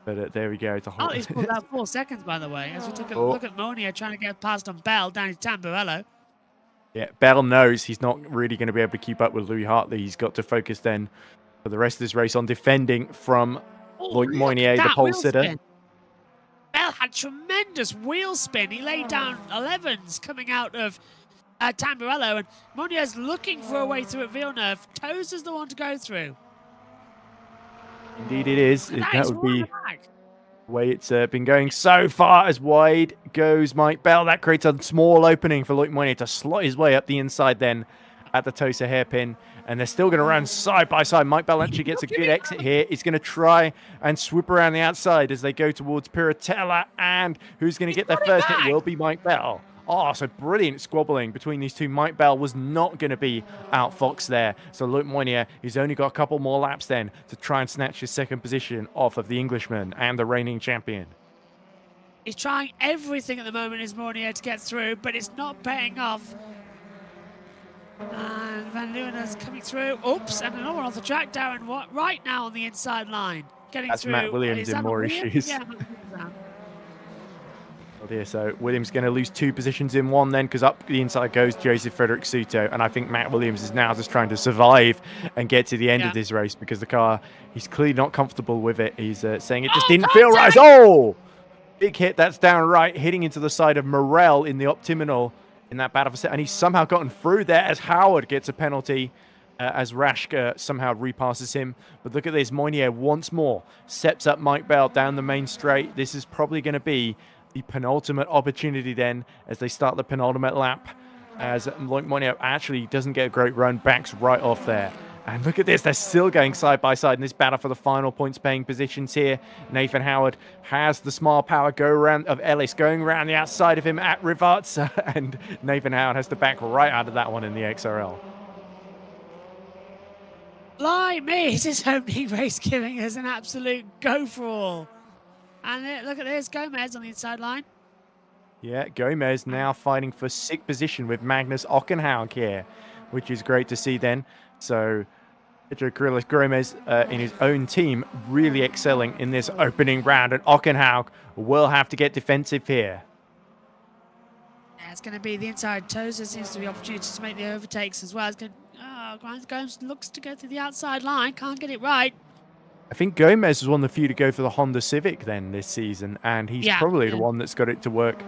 But there we go. He's pulled out 4 seconds, by the way, as we took a look at Monia trying to get past on Bell down to Tamburello. Yeah, Bell knows he's not really going to be able to keep up with Louis Hartley. He's got to focus then for the rest of this race on defending from Loic Moynier, the pole sitter. Bell had tremendous wheel spin. He laid down 11s coming out of Tamburello, and Moynier's looking for a way through at Villeneuve. Toza's the one to go through. Indeed it is. That would be the way it's been going so far. As wide goes Mike Bell. That creates a small opening for Loic Moynier to slot his way up the inside then at the Tosa hairpin. And they're still going to run side by side. Mike Bell actually gets a good exit here. He's going to try and swoop around the outside as they go towards Piratella. And who's going to get their first hit will be Mike Bell. Oh, so brilliant squabbling between these two. Mike Bell was not going to be outfoxed there. So Loic Moynier, he's only got a couple more laps then to try and snatch his second position off of the Englishman and the reigning champion. He's trying everything at the moment, is Moynier, to get through, but it's not paying off. And Van Leeuwen's coming through. Oops, and another one off the track. Darren right now on the inside line. Getting That's through. Matt Williams in more issues. Yeah, Oh dear, so Williams going to lose 2 positions in one then, because up the inside goes Joseph Frederick Suto, and I think Matt Williams is now just trying to survive and get to the end of this race, because the car, he's clearly not comfortable with it. He's saying it just didn't feel right. Oh! Big hit, that's down right, hitting into the side of Morel in the Optiminal in that battle for set, and he's somehow gotten through there as Howard gets a penalty as Raschke somehow repasses him. But look at this, Moynier once more steps up Mike Bell down the main straight. This is probably going to be the penultimate opportunity then as they start the penultimate lap, as Loic Moynier actually doesn't get a great run, backs right off there. And look at this, they're still going side by side in this battle for the final points paying positions here. Nathan Howard has the small power go around of Ellis going around the outside of him at Rivazza, and Nathan Howard has to back right out of that one in the XRL. Blimey, it's his opening race giving us an absolute go for all. And look at this, Gomez on the inside line. Yeah, Gomez now fighting for 6th position with Magnus Ockenhaug here, which is great to see then. So Pedro Carrillo Gomez in his own team really excelling in this opening round, and Ockenhaug will have to get defensive here. Yeah, it's going to be the inside toes. There seems to be opportunities to make the overtakes as well. It's going, Grimes looks to go to the outside line, can't get it right. I think Gomez was one of the few to go for the Honda Civic then this season, and he's probably the one that's got it to work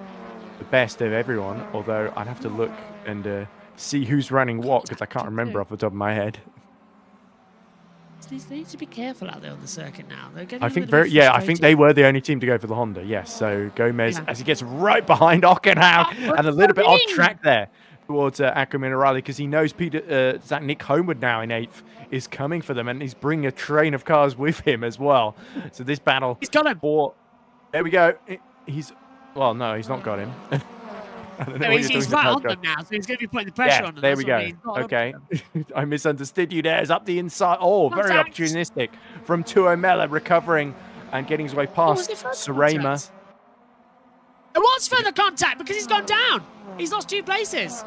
the best of everyone, although I'd have to look and see who's running what, because I can't remember off the top of my head. They need to be careful out there on the circuit now. I think I think they were the only team to go for the Honda. Yes, so Gomez as he gets right behind Ockenhaug and a little bit off track there towards Akram Minerali, because he knows Nick Homewood now in 8th is coming for them, and he's bringing a train of cars with him as well. So this battle, he's got him. There we go. Well, no, he's not got him. He's right on them now, so he's going to be putting the pressure on them. There we go. Okay. I misunderstood you there. It's up the inside. Oh, very opportunistic from Tuomela, recovering and getting his way past Sarema. It was further contact because he's gone down. He's lost 2 places.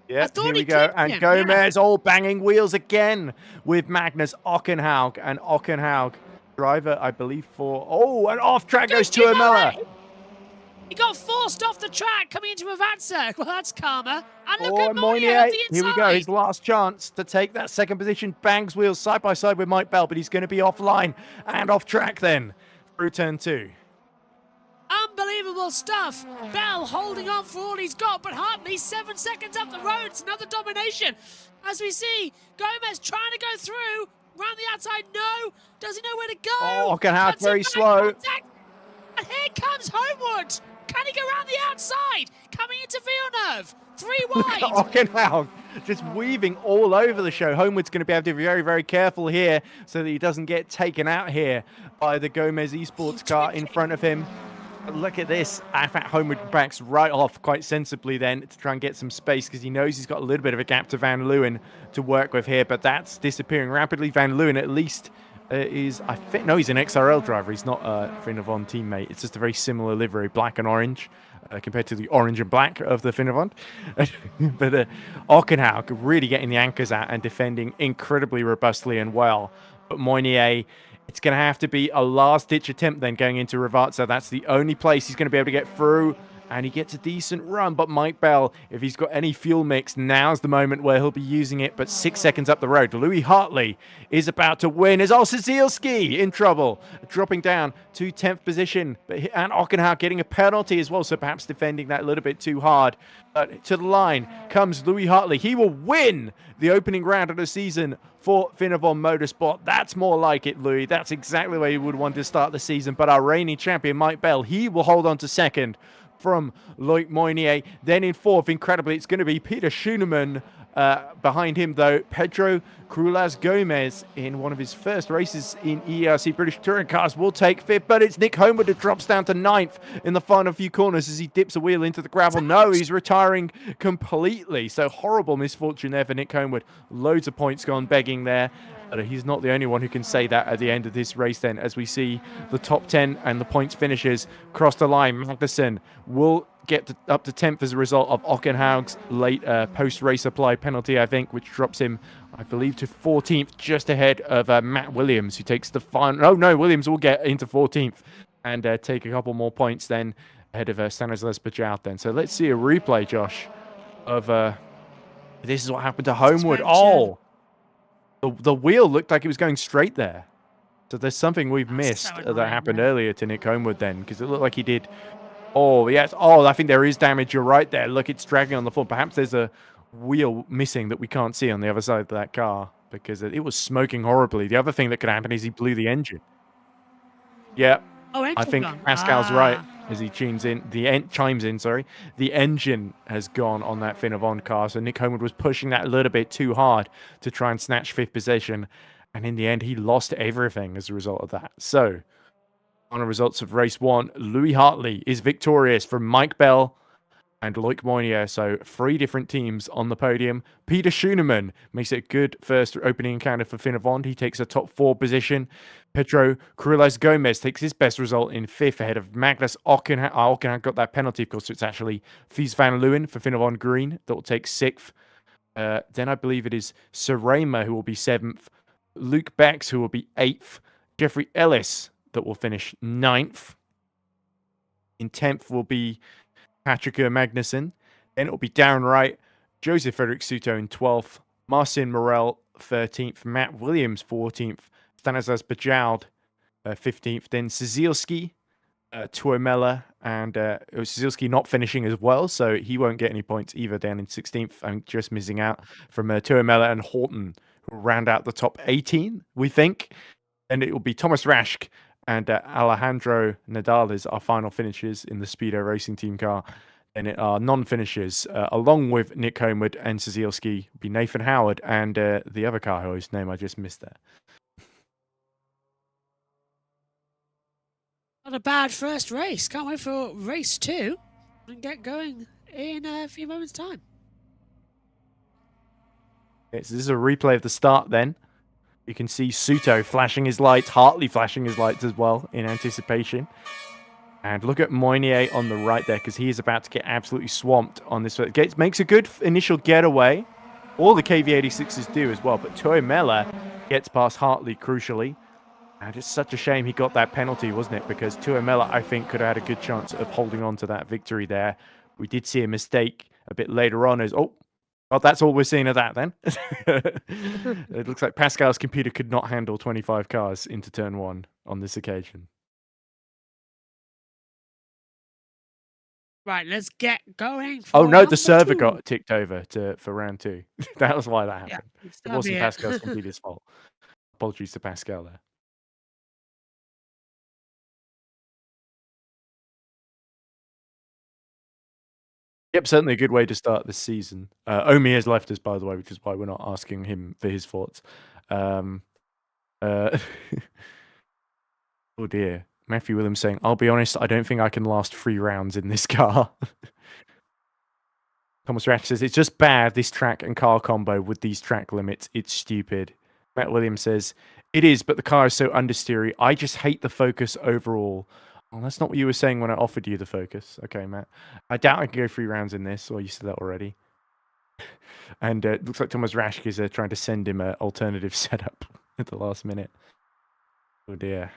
Yeah, here we go. And Gomez all banging wheels again with Magnus Ockenhaug. And Ockenhaug, driver, I believe, for... Oh, and off track goes Tuomela. He got forced off the track coming into Avatsa. Well, that's karma. And look at Moinier on the inside. Here we go. His last chance to take that second position. Bangs wheels side by side with Mike Bell, but he's going to be offline and off track then through turn 2. Unbelievable stuff. Bell holding on for all he's got, but Hartley 7 seconds up the road. It's another domination. As we see, Gomez trying to go through. Round the outside, no. Does he know where to go? Oh, Ockenhaug very slow. And here comes Homewood. Can he go around the outside? Coming into Villeneuve. 3 wide. Ockenhaug just weaving all over the show. Homewood's going to be able to be very, very careful here so that he doesn't get taken out here by the Gomez Esports car in front of him. But look at this. In fact, Homewood backs right off quite sensibly then to try and get some space, because he knows he's got a little bit of a gap to Van Leeuwen to work with here, but that's disappearing rapidly. Van Leeuwen at least he's an XRL driver. He's not a Finnevon teammate. It's just a very similar livery, black and orange, compared to the orange and black of the Finnevon. But Ockenhaug really getting the anchors out and defending incredibly robustly and well. But Moinier, it's going to have to be a last-ditch attempt then going into Rivarza. That's the only place he's going to be able to get through. And he gets a decent run, but Mike Bell, if he's got any fuel mix, now's the moment where he'll be using it, but 6 seconds up the road. Louis Hartley is about to win. Is also Zielski in trouble, dropping down to 10th position, and Ockenhaug getting a penalty as well, so perhaps defending that a little bit too hard. But to the line comes Louis Hartley. He will win the opening round of the season for Finnevon Motorsport. That's more like it, Louis. That's exactly where you would want to start the season. But our reigning champion, Mike Bell, he will hold on to second from Loic Moinier. Then in 4th, incredibly, it's going to be Peter Schoenemann. Behind him, though, Pedro Carrillo Gomez in one of his first races in EERC British Touring Cars will take 5th, but it's Nick Homewood that drops down to 9th in the final few corners as he dips a wheel into the gravel. No, he's retiring completely. So horrible misfortune there for Nick Homewood. Loads of points gone begging there. But he's not the only one who can say that at the end of this race then, as we see the top 10 and the points finishers cross the line. Magnussen will get up to 10th as a result of Ockenhaug's late post-race applied penalty, I think, which drops him, I believe, to 14th, just ahead of Matt Williams, who takes the final... Oh, no, Williams will get into 14th and take a couple more points then ahead of Stanislas Bajal then. So let's see a replay, Josh, of... this is what happened to Homewood. Oh! The wheel looked like it was going straight there. So there's something we've missed that happened earlier to Nick Homewood then, because it looked like he did... Oh, yes. Oh, I think there is damage. You're right there. Look, it's dragging on the floor. Perhaps there's a wheel missing that we can't see on the other side of that car, because it was smoking horribly. The other thing that could happen is he blew the engine. Yeah. Oh, I think Pascal's right as he chimes in. The engine has gone on that Finnevon car. So Nick Homewood was pushing that a little bit too hard to try and snatch 5th position. And in the end, he lost everything as a result of that. So, on the results of race 1, Louis Hartley is victorious from Mike Bell and Loic Moinier. So 3 different teams on the podium. Peter Schoenemann makes it a good first opening encounter for Finnevon. He takes a top 4 position. Pedro Carrillo Gomez takes his best result in 5th ahead of Magnus Ockenhaug. Ockenhaug got that penalty, of course, so it's actually Fies van Leeuwen for Finnevon Green that will take 6th. Then I believe it is Sarema who will be 7th, Luke Bex who will be 8th, Jeffrey Ellis that will finish 9th. In 10th will be Patrick Magnussen. Then it will be Darren Wright, Joseph Frederick Suto in 12th, Marcin Morel 13th, Matt Williams 14th, Stanislas Bajoud 15th, then Szylski, Tuomela, and Szylski not finishing as well, so he won't get any points either down in 16th. I'm just missing out from Tuomela and Horton, who will round out the top 18, we think. And it will be Thomas Raschke and Alejandro Nadales, our final finishers in the Speedo Racing Team car. And it are non-finishers, along with Nick Homewood and Szylski, be Nathan Howard and the other car whose name I just missed there. Not a bad first race. Can't wait for race 2 and get going in a few moments' time. Okay, so this is a replay of the start then. You can see Suto flashing his lights, Hartley flashing his lights as well in anticipation. And look at Moynier on the right there, because he is about to get absolutely swamped on this. Gates makes a good initial getaway. All the KV86s do as well, but Tuomela gets past Hartley crucially. And it's such a shame he got that penalty, wasn't it? Because Tuomela, I think, could have had a good chance of holding on to that victory there. We did see a mistake a bit later on as, oh, well, that's all we're seeing of that then. It looks like Pascal's computer could not handle 25 cars into turn 1 on this occasion. Right, let's get going. Oh no, number the server 2. got ticked over for round 2. That was why that happened. Yeah, It wasn't Pascal's computer's fault. Apologies to Pascal there. Yep, certainly a good way to start this season. Omi has left us, by the way, which is why we're not asking him for his thoughts. Oh dear. Matthew Williams saying, I'll be honest, I don't think I can last 3 rounds in this car. Thomas Ratch says, it's just bad, this track and car combo with these track limits. It's stupid. Matt Williams says, it is, but the car is so understeery. I just hate the Focus overall. Well, that's not what you were saying when I offered you the Focus. Okay, Matt. I doubt I can go 3 rounds in this, or you said that already. And it looks like Thomas Raschke is trying to send him an alternative setup at the last minute. Oh dear.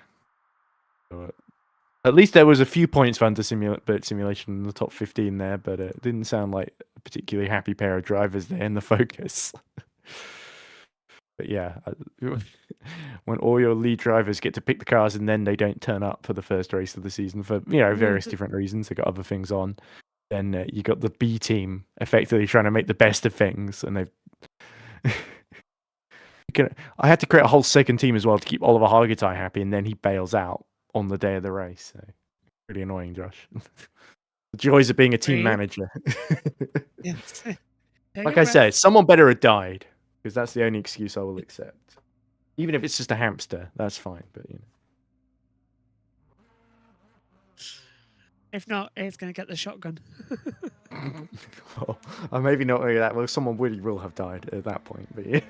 At least there was a few points for simulation in the top 15 there, but it didn't sound like a particularly happy pair of drivers there in the Focus. But yeah, when all your lead drivers get to pick the cars and then they don't turn up for the first race of the season for various different reasons, they got other things on, then you got the B team effectively trying to make the best of things, and they've. I had to create a whole second team as well to keep Oliver Hargitay happy, and then he bails out on the day of the race. So pretty annoying, Josh. The joys of being a team manager. Yes. Like I said, someone better have died, because that's the only excuse I will accept. Even if it's just a hamster, that's fine. But If not, it's going to get the shotgun. Well, maybe not really that. Well, someone really will have died at that point. But yeah.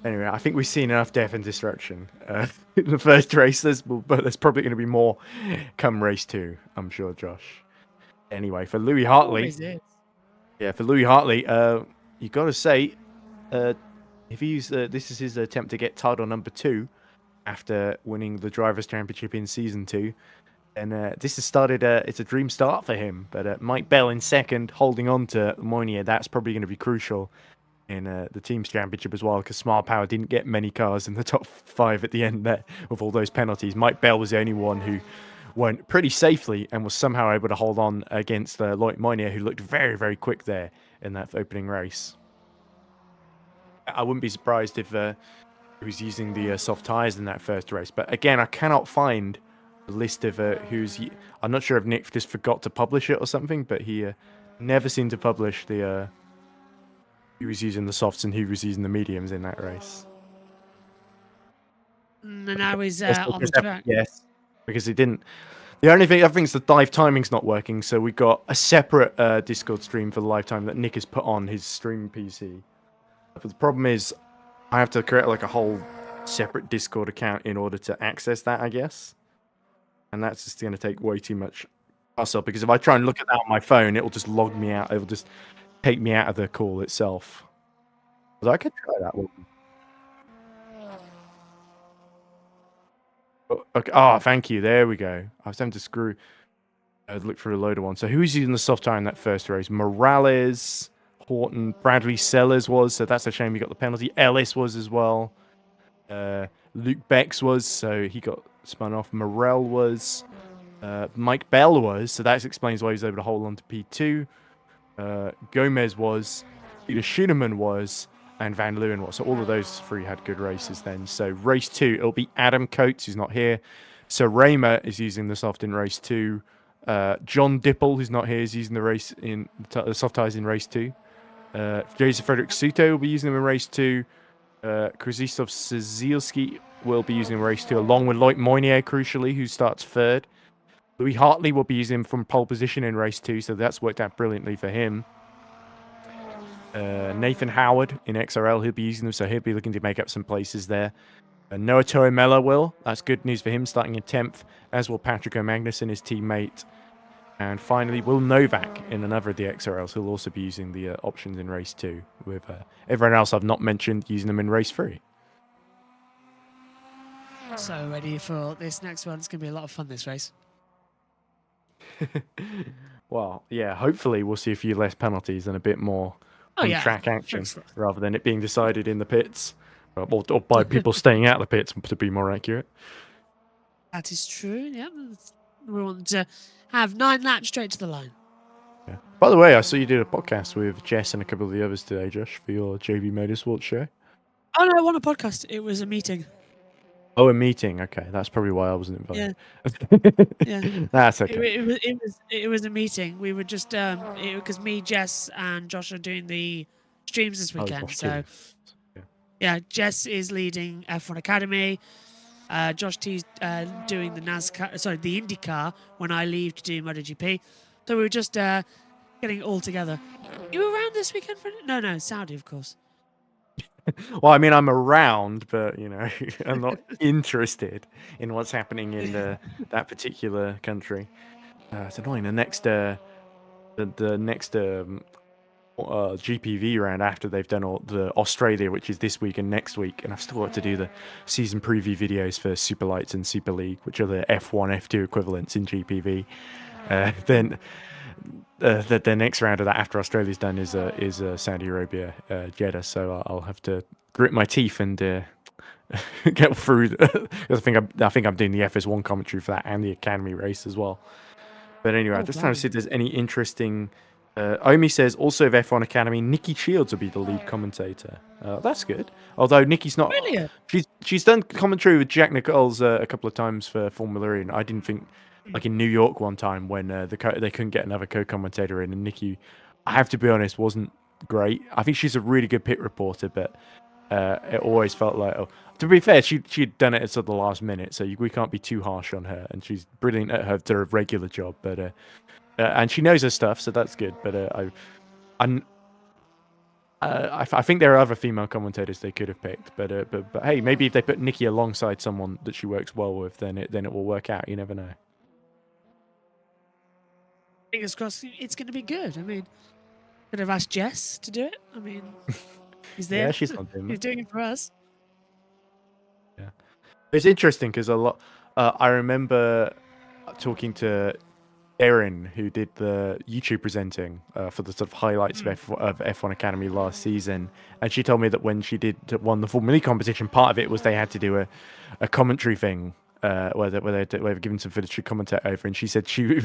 Anyway, I think we've seen enough death and destruction in the first race. But there's probably going to be more come race 2, I'm sure, Josh. Anyway, for Louis Hartley, you got to say, if he's this is his attempt to get title number 2 after winning the Drivers' Championship in Season 2. And this has started, it's a dream start for him. But Mike Bell in second, holding on to Moynier. That's probably going to be crucial in the Teams Championship as well, because Smart Power didn't get many cars in the top 5 at the end there with all those penalties. Mike Bell was the only one who went pretty safely and was somehow able to hold on against Loic Moynier, who looked very, very quick there in that opening race. I wouldn't be surprised if he was using the soft tyres in that first race. But again, I cannot find a list of who's... I'm not sure if Nick just forgot to publish it or something, but he never seemed to publish the... who was using the softs and who was using the mediums in that race. And now he's on the track. Yes, because he didn't... The only thing, I think, is the live timing's not working, so we got a separate Discord stream for the live time that Nick has put on his stream PC. But the problem is, I have to create like a whole separate Discord account in order to access that, I guess. And that's just going to take way too much hassle, because if I try and look at that on my phone, it will just log me out. It will just take me out of the call itself. But I could try that one. Okay. Oh, thank you. There we go. I was having to look for a load of ones. So who's using the soft tire in that first race? Morales, Horton, Bradley Sellers was. So that's a shame he got the penalty. Ellis was as well. Luke Becks was. So he got spun off. Morel was. Mike Bell was. So that explains why he was able to hold on to P2. Gomez was. Peter Schuneman was. And Van Leeuwen was. So all of those three had good races then. So race 2, it'll be Adam Coates, who's not here. So Raymer is using the soft in race 2. John Dipple, who's not here, is using the soft tires in race 2. Jason Frederick Suto will be using them in race 2. Krzysztof Szylski will be using them in race 2, along with Loic Moynier, crucially, who starts 3rd. Louis Hartley will be using him from pole position in race 2, so that's worked out brilliantly for him. Nathan Howard in XRL, he'll be using them, so he'll be looking to make up some places there. Noah Toemela will. That's good news for him, starting in 10th, as will Patrick O'Magnuson, his teammate. And finally, Will Novak in another of the XRLs, who'll also be using the options in race 2, with everyone else I've not mentioned using them in race 3. So ready for this next one. It's going to be a lot of fun, this race. Well, yeah, hopefully we'll see a few less penalties and a bit more track action, rather than it being decided in the pits, or by people staying out of the pits, to be more accurate. That is true, yeah. We want to have 9 laps straight to the line. Yeah. By the way, I saw you did a podcast with Jess and a couple of the others today, Josh, for your JV Motorsport show. Oh, no, I want a podcast. It was a meeting. Oh, a meeting. Okay, that's probably why I wasn't invited. Yeah. That's okay. It was a meeting. We were just because me, Jess, and Josh are doing the streams this weekend. So yeah, Jess is leading F1 Academy. Josh T's doing the the IndyCar when I leave to do MotoGP. So we were just getting it all together. You around this weekend for it? No, Saudi, of course. Well, I mean, I'm around, but I'm not interested in what's happening in that particular country. It's annoying. The next GPV round after they've done all the Australia, which is this week and next week, and I've still got to do the season preview videos for Super Lights and Super League, which are the F1, F2 equivalents in GPV. Then the next round of that after Australia's done is Saudi Arabia, Jeddah. So I'll have to grit my teeth and get through. I think I'm doing the FS1 commentary for that and the Academy race as well. But anyway, I'm just trying to see if there's any interesting. Omi says also of F1 Academy, Nikki Shields will be the lead commentator. That's good. Although Nikki's not. Really? She's done commentary with Jack Nichols a couple of times for Formula E, and I didn't think. Like in New York one time when they couldn't get another co-commentator in, and Nikki, I have to be honest, wasn't great. I think she's a really good pit reporter, but it always felt like, to be fair, she'd done it at the last minute, so we can't be too harsh on her, and she's brilliant at her regular job, but and she knows her stuff, so that's good. But I think there are other female commentators they could have picked, but hey, maybe if they put Nikki alongside someone that she works well with, then it will work out. You never know. Fingers crossed it's going to be good. I mean, could have asked Jess to do it. I mean, he's there. Yeah, she's not doing that. He's doing it for us. Yeah, it's interesting because I remember talking to Erin, who did the YouTube presenting for the sort of highlights of F1 Academy last season, and she told me that when she won the Formula E competition, part of it was they had to do a commentary thing. Where they've given some footage to commentate over, and she said she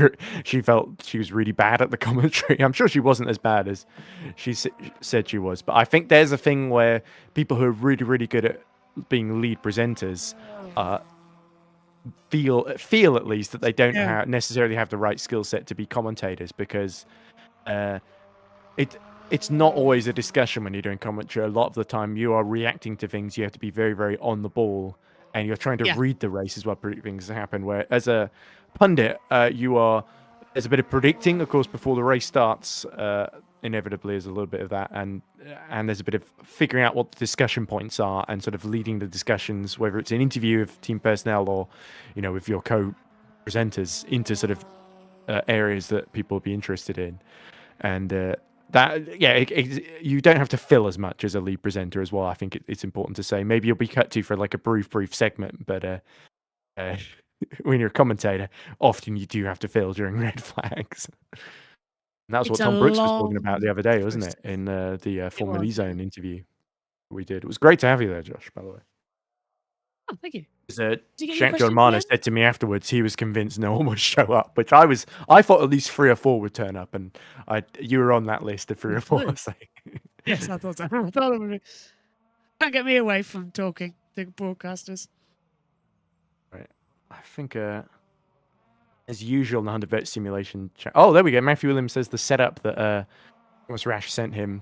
felt she was really bad at the commentary. I'm sure she wasn't as bad as she said she was, but I think there's a thing where people who are really, really good at being lead presenters feel at least that they don't necessarily have the right skill set to be commentators, because it's not always a discussion when you're doing commentary. A lot of the time you are reacting to things. You have to be very, very on the ball. And you're trying to read the race as well, predict things that happen. Where as a pundit, there's a bit of predicting, of course, before the race starts. Inevitably, there's a little bit of that, and there's a bit of figuring out what the discussion points are and sort of leading the discussions, whether it's an interview of team personnel or, with your co-presenters into sort of areas that people will be interested in. And you don't have to fill as much as a lead presenter as well. I think it's important to say. Maybe you'll be cut to for like a brief segment, but when you're a commentator, often you do have to fill during red flags. And that was what It's a Tom Brooks was talking about the other day, wasn't it? process. In the Formula E was, yeah. Zone interview we did. It was great to have you there, Josh, by the way. Oh, thank you. Because Did you get your John question Marner then? said to me afterwards he was convinced no one would show up, which I thought at least 3 or 4 would turn up, and you were on that list of 3 or 4. So. Yes, I thought so. I thought it would be. Don't get me away from talking to broadcasters. Right. I think as usual in the 100 Vert simulation chat. Oh, there we go. Matthew Williams says the setup that Thomas Rash sent him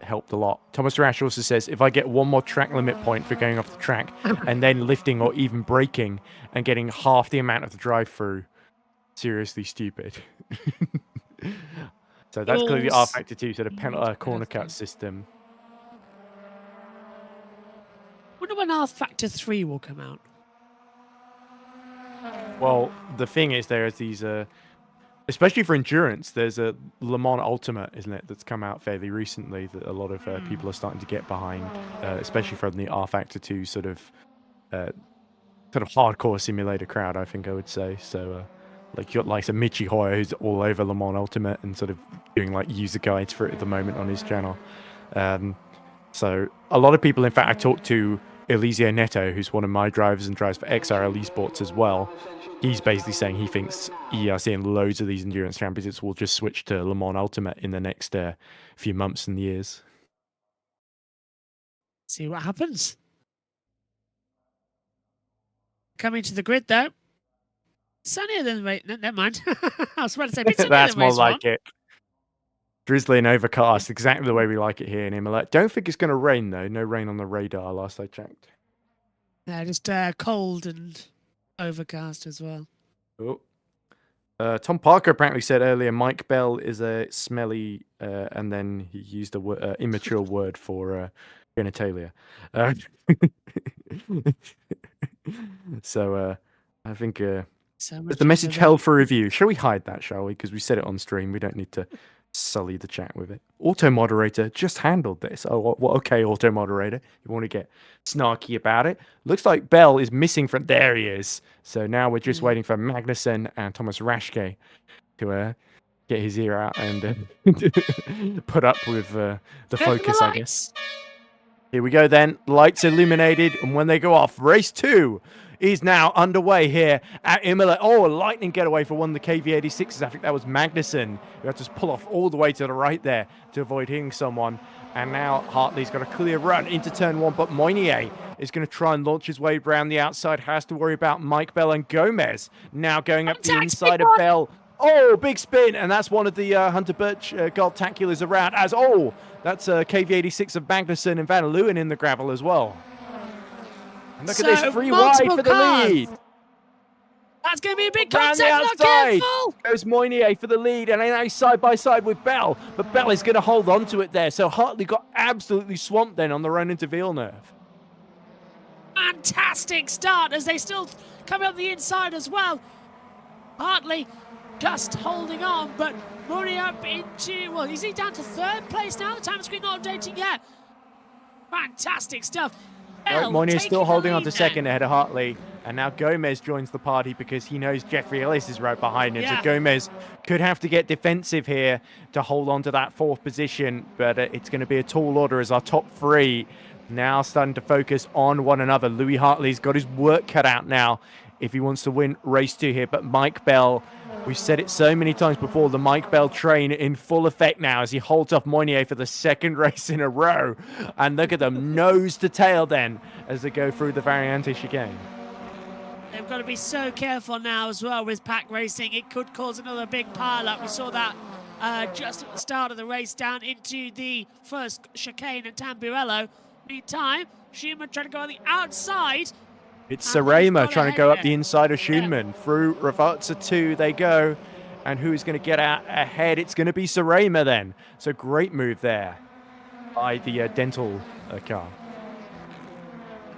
helped a lot. Thomas Rash also says, if I get one more track limit point for going off the track and then lifting or even braking and getting half the amount of the drive through, seriously stupid. So that's clearly the R Factor 2 sort of corner cut system. Wonder when R Factor 3 will come out. Well, the thing is, there's these, especially for endurance, there's a Le Mans Ultimate, isn't it, that's come out fairly recently that a lot of people are starting to get behind, especially from the R Factor 2 sort of hardcore simulator crowd, I think I would say. So, like, you got like some Michi Hoyer who's all over Le Mans Ultimate and sort of doing like user guides for it at the moment on his channel. So a lot of people, in fact, I talked to Eliseo Neto, who's one of my drivers and drives for XRL Esports as well. He's basically saying he thinks EERC and loads of these endurance championships will just switch to Le Mans Ultimate in the next few months and years. See what happens. Coming to the grid, though. Sunnier than race. Never mind. I was about to say, but that's than more race like one. it. Drizzly and overcast, exactly the way we like it here in Imola. Don't think it's going to rain, though. No rain on the radar last I checked. Yeah, just cold and overcast as well. Oh. Tom Parker apparently said earlier Mike Bell is a smelly, and then he used a immature word for genitalia. So I think is the message held for review. Shall we hide that, shall we? Because we said it on stream. We don't need to sully the chat with it. Auto moderator just handled this. Oh, well, okay, auto moderator. You want to get snarky about it? Looks like Bell is missing from. There he is. So now we're just waiting for Magnussen and Thomas Raschke to get his ear out and put up with the focus, I guess. Here we go then. Lights illuminated, and when they go off, race 2 is now underway here at Imola. Oh, a lightning getaway for one of the KV86s. I think that was Magnussen, who had to pull off all the way to the right there to avoid hitting someone. And now Hartley's got a clear run into turn 1, but Moynier is going to try and launch his way around the outside. Has to worry about Mike Bell and Gomez now going up the inside of Bell. Oh, big spin, and that's one of the Hunter Birch Goldtaculars around. That's KV86 of Magnussen and Van Leeuwen in the gravel as well. And look at this, 3 wide for the lead. That's going to be a big Round contact, the not outside careful. goes Moynier for the lead, and now he's side by side with Bell, but Bell is going to hold on to it there. So Hartley got absolutely swamped then on the run into Villeneuve. Fantastic start as they still come up the inside as well. Hartley just holding on, but Moynier up into, well, is he down to 3rd place now? The time screen not updating yet. Fantastic stuff. Moynier's still holding on to 2nd ahead of Hartley, and now Gomez joins the party because he knows Jeffrey Ellis is right behind him. Yeah. So Gomez could have to get defensive here to hold on to that 4th position, but it's going to be a tall order as our top 3 now starting to focus on one another. Louis Hartley's got his work cut out now if he wants to win race 2 here, but Mike Bell, we've said it so many times before, the Mike Bell train in full effect now as he holds off Moynier for the 2nd race in a row. And look at them, nose to tail then, as they go through the Variante chicane. They've got to be so careful now as well with pack racing. It could cause another big pile-up. We saw that just at the start of the race down into the first chicane at Tamburello. Meantime, Schumann trying to go on the outside. It's Sarema trying to go up the inside of Schumann. Yeah. Through Ravazza 2 they go. And who's going to get out ahead? It's going to be Sarema then. So great move there by the dental car.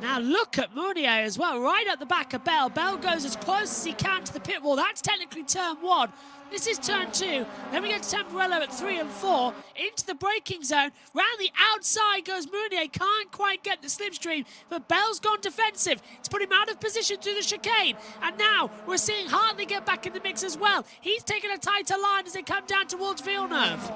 Now look at Mounier as well, right at the back of Bell. Bell goes as close as he can to the pit wall. That's technically turn 1. This is turn 2. Then we get to Tamburello at 3 and 4. Into the braking zone. Round the outside goes Mounier. Can't quite get the slipstream, but Bell's gone defensive. It's put him out of position through the chicane. And now we're seeing Hartley get back in the mix as well. He's taken a tighter line as they come down towards Villeneuve.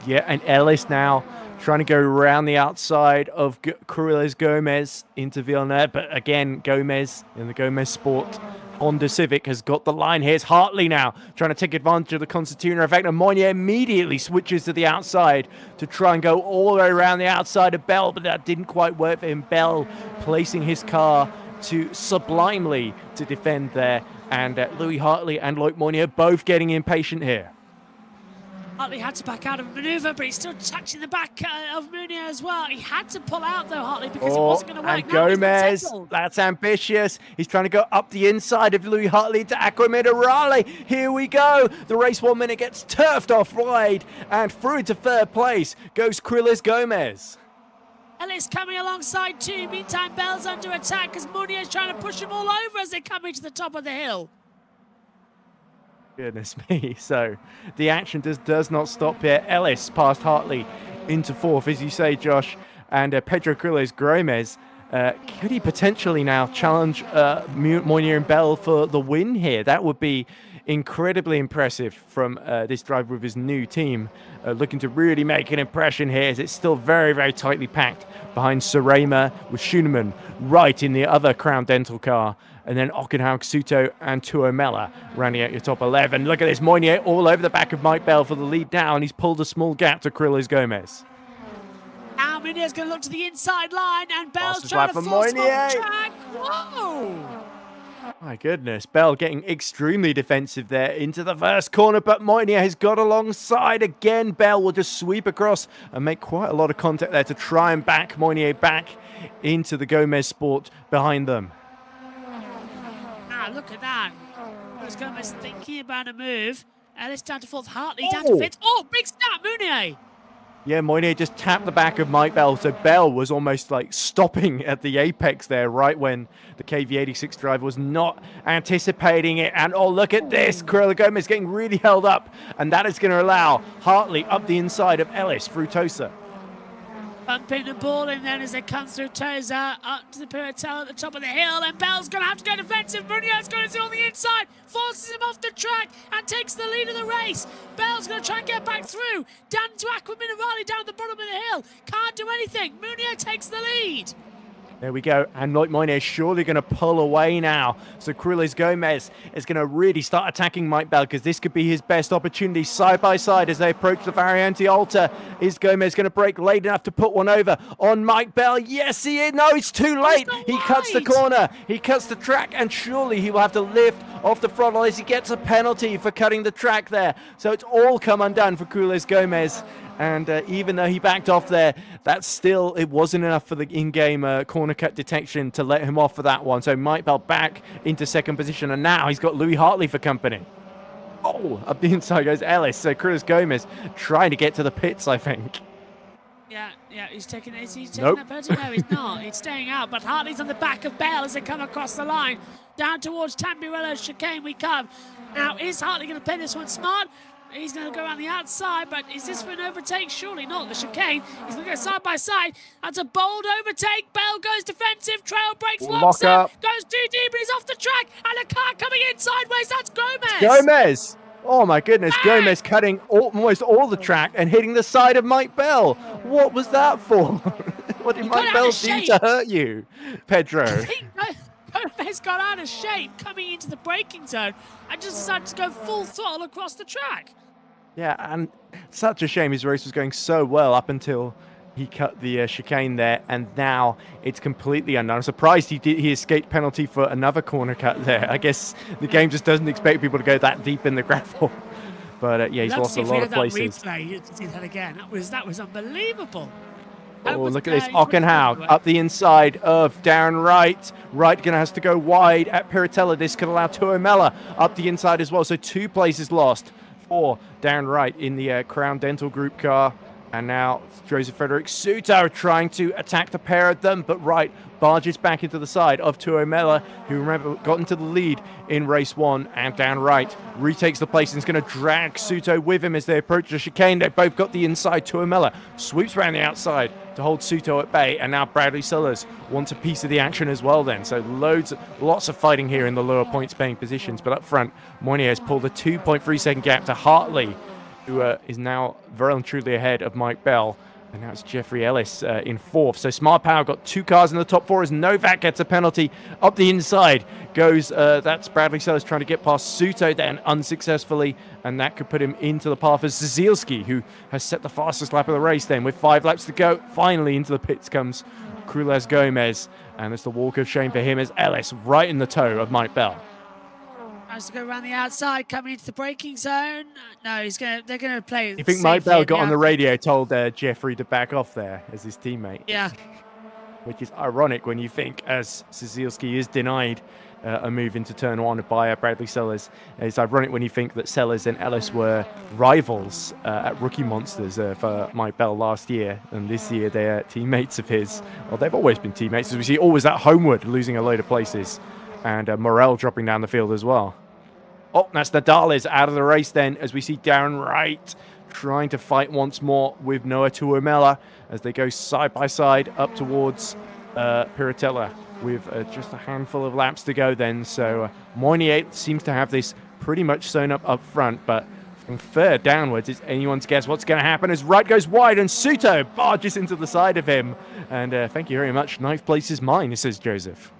Yeah, and Ellis now trying to go around the outside of Carrillo's Gomez into Villeneuve. But again, Gomez in the Gomez Sport Honda Civic has got the line. Here's Hartley now trying to take advantage of the concertina effect. And Mounier immediately switches to the outside to try and go all the way around the outside of Bell. But that didn't quite work for him. Bell placing his car to sublimely to defend there. And Louis Hartley and Loic Mounier both getting impatient here. Hartley had to back out of a manoeuvre, but he's still touching the back of Mounier as well. He had to pull out, though, Hartley, because it wasn't going to work. And Gomez, that's ambitious. He's trying to go up the inside of Louis Hartley into Aquaminerale. Here we go. The race 1 minute gets turfed off wide, and through to third place goes Carrillo's Gomez. Ellis coming alongside too. Meantime, Bell's under attack because Mounier's trying to push him all over as they come into the top of the hill. Goodness me. So the action does not stop here. Ellis past Hartley into 4th, as you say, Josh. And Pedro Carrillo's Gomez, could he potentially now challenge Mounier and Bell for the win here? That would be incredibly impressive from this driver with his new team. Looking to really make an impression here, as it's still very, very tightly packed behind Surema with Schunemann right in the other Crown Dental car. And then Ockenhaug, Suto, and Tuomela rounding out your top 11. Look at this, Mounier all over the back of Mike Bell for the lead down. He's pulled a small gap to Carrillo's Gomez. Now Mounier's going to look to the inside line, and Bell's trying to force him off the track. Whoa! My goodness, Bell getting extremely defensive there into the first corner, but Mounier has got alongside again. Bell will just sweep across and make quite a lot of contact there to try and back Mounier back into the Gomez Sport behind them. Look at that. Gomez thinking about a move. Ellis down to 4th. Hartley down to 5th. Oh, big snap, Mounier. Yeah, Mounier just tapped the back of Mike Bell. So Bell was almost like stopping at the apex there, right when the KV86 driver was not anticipating it. And oh, look at this. Carrillo Gomez getting really held up. And that is going to allow Hartley up the inside of Ellis through Tosa. Bumping the ball in then as they come through Tosa up to the Piratella at the top of the hill, and Bell's going to have to go defensive. Mounier's going to sit on the inside, forces him off the track and takes the lead of the race. Bell's going to try and get back through, down to Aquaminerale down at the bottom of the hill. Can't do anything. Mounier takes the lead. There we go. And Loic Mounier is surely going to pull away now. So Carrillo's Gomez is going to really start attacking Mike Bell, because this could be his best opportunity side by side as they approach the Variante Alta. Is Gomez going to break late enough to put one over on Mike Bell? Yes, he is. No, it's too late. He cuts the corner. He cuts the track, and surely he will have to lift off the throttle as he gets a penalty for cutting the track there. So it's all come undone for Carrillo's Gomez. And even though he backed off there, that still, it wasn't enough for the in-game corner cut detection to let him off for that one. So Mike Bell back into 2nd position, and now he's got Louis Hartley for company. Oh, up the inside goes Ellis. So Carrillo's Gomez trying to get to the pits, I think. Yeah, he's taking that penalty. No, he's not. He's staying out, but Hartley's on the back of Bell as they come across the line. Down towards Tamburello's chicane we come. Now, is Hartley going to play this one smart? He's going to go around the outside, but is this for an overtake? Surely not. The chicane. He's going to go side by side. That's a bold overtake. Bell goes defensive. Trail breaks. Locks up. Goes too deep, and he's off the track. And a car coming in sideways. That's Gomez. Gomez. Oh, my goodness. Bang! Gomez cutting almost all the track and hitting the side of Mike Bell. What was that for? What did Mike Bell do to hurt you, Pedro? Gomez got out of shape coming into the braking zone and just decided to go full throttle across the track. Yeah, and such a shame. His race was going so well up until he cut the chicane there, and now it's completely undone. I'm surprised he escaped penalty for another corner cut there. I guess the game just doesn't expect people to go that deep in the gravel. But yeah, he's lost a lot of places. Replay to see that again. That was unbelievable. Oh, look at this. Ockenhaug up the inside of Darren Wright. Wright going to have to go wide at Piratella. This could allow Tuomela up the inside as well. So 2 places lost for Darren Wright in the Crown Dental Group car. And now Joseph Frederick Suto trying to attack the pair of them, but Wright barges back into the side of Tuomela, who, remember, got into the lead in race 1, and down right retakes the place and is going to drag Suto with him as they approach the chicane. They've both got the inside. Tuomela sweeps around the outside to hold Suto at bay, and now Bradley Sellers wants a piece of the action as well then. So lots of fighting here in the lower points paying positions, but up front, Moynier has pulled a 2.3 second gap to Hartley, who is now very truly ahead of Mike Bell. And now it's Jeffrey Ellis in 4th. So Smart Power got 2 cars in the top 4 as Novak gets a penalty. Up the inside goes, that's Bradley Sellers trying to get past Suto then unsuccessfully. And that could put him into the path of Zazilski, who has set the fastest lap of the race then with 5 laps to go. Finally into the pits comes Krules Gomez. And it's the walk of shame for him as Ellis right in the toe of Mike Bell. Tries to go around the outside, coming into the braking zone. No, they're gonna play. You think Mike Bell got on the radio, told Jeffrey to back off there as his teammate? Yeah. Which is ironic when you think, as Zazilski is denied a move into turn 1 by Bradley Sellers. It's ironic when you think that Sellers and Ellis were rivals at Rookie Monsters for Mike Bell last year, and this year they're teammates of his. Well, they've always been teammates, as we see always at Homewood, losing a load of places, and Morel dropping down the field as well. Oh, that's Nadales out of the race then, as we see Darren Wright trying to fight once more with Noah Tuomela as they go side by side up towards Piratella with just a handful of laps to go then. So Moynier seems to have this pretty much sewn up front, but from 3rd downwards, it's anyone's guess what's going to happen as Wright goes wide and Suto barges into the side of him. And thank you very much. 9th place is mine, says Joseph.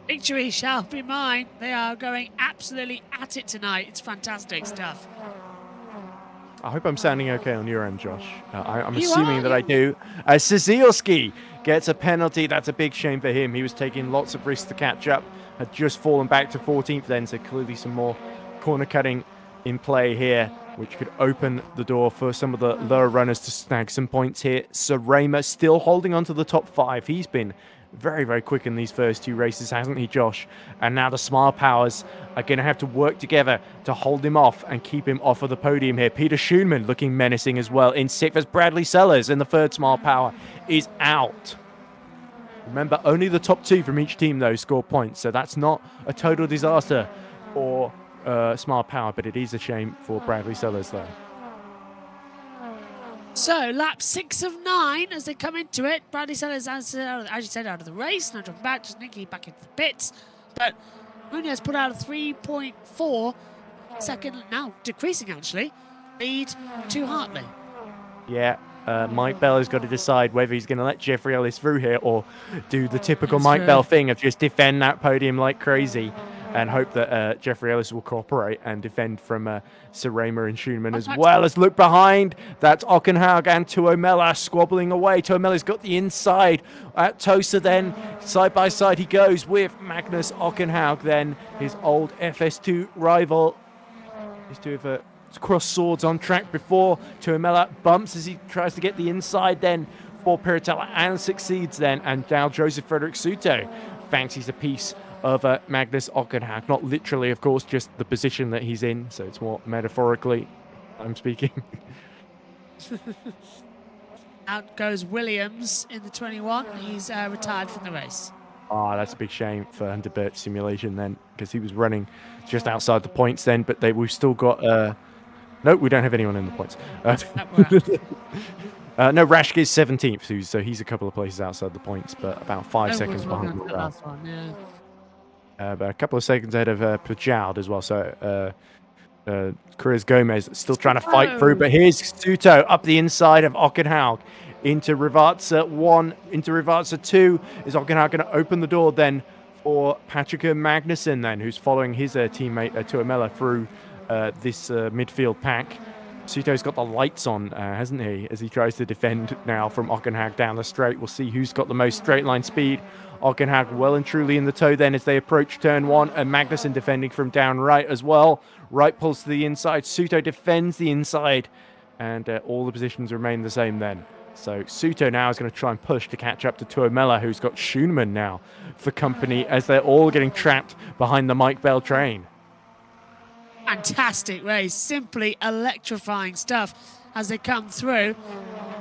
Victory shall be mine. They are going absolutely at it tonight. It's fantastic stuff. I hope I'm sounding okay on your end, Josh. I'm assuming that I do. Szylski gets a penalty. That's a big shame for him. He was taking lots of risks to catch up. Had just fallen back to 14th then, so clearly some more corner cutting in play here, which could open the door for some of the lower runners to snag some points here. Serema still holding on to the top 5. He's been very, very quick in these first 2 races, hasn't he, Josh? And now the Smile Powers are going to have to work together to hold him off and keep him off of the podium here. Peter Schoenman looking menacing as well in 6th as Bradley Sellers in the 3rd Smile Power is out. Remember, only the top 2 from each team, though, score points, so that's not a total disaster for Smile Power, but it is a shame for Bradley Sellers, though. So, lap 6 of 9 as they come into it. Bradley Sellers, as you said, out of the race. Now dropping back, just Nicky back into the pits. But Munoz put out a 3.4 second, now decreasing actually, lead to Hartley. Yeah, Mike Bell has got to decide whether he's going to let Jeffrey Ellis through here or do the typical Mike Bell thing of just defend that podium like crazy and hope that Jeffrey Ellis will cooperate and defend from Serema and Schoenman as well as look behind. That's Ockenhaug and Tuomela squabbling away. Tuomela's got the inside at Tosa then. Side by side he goes with Magnus Ockenhaug then, his old FS2 rival. These two have crossed swords on track before. Tuomela bumps as he tries to get the inside then for Piratella and succeeds then. And now Joseph Frederick Suto fancies a piece of Magnus Ockenhaug. Not literally, of course, just the position that he's in. So it's more metaphorically I'm speaking. Out goes Williams in the 21. He's retired from the race. Oh, that's a big shame for Hunter Birch Simulation then, because he was running just outside the points then, but we've still got... no, we don't have anyone in the points. No, Rashke is 17th, so he's a couple of places outside the points, but about 5 seconds behind the last one, yeah. But a couple of seconds ahead of Pajald as well, so Cruz Gomez still trying to fight through, but here's Suto up the inside of Ockenhaug into Rivarza 1, into Rivarza 2. Is Ockenhaug going to open the door then for Patrick Magnussen then, who's following his teammate Tuomela through this midfield pack? Suto's got the lights on, hasn't he, as he tries to defend now from Ockenhaug down the straight. We'll see who's got the most straight line speed. Ockenhaug well and truly in the toe then as they approach turn 1, and Magnussen defending from down right as well. Right pulls to the inside, Suto defends the inside, and all the positions remain the same then. So Suto now is going to try and push to catch up to Tuomela, who's got Schoenman now for company as they're all getting trapped behind the Mike Bell train. Fantastic race, simply electrifying stuff as they come through.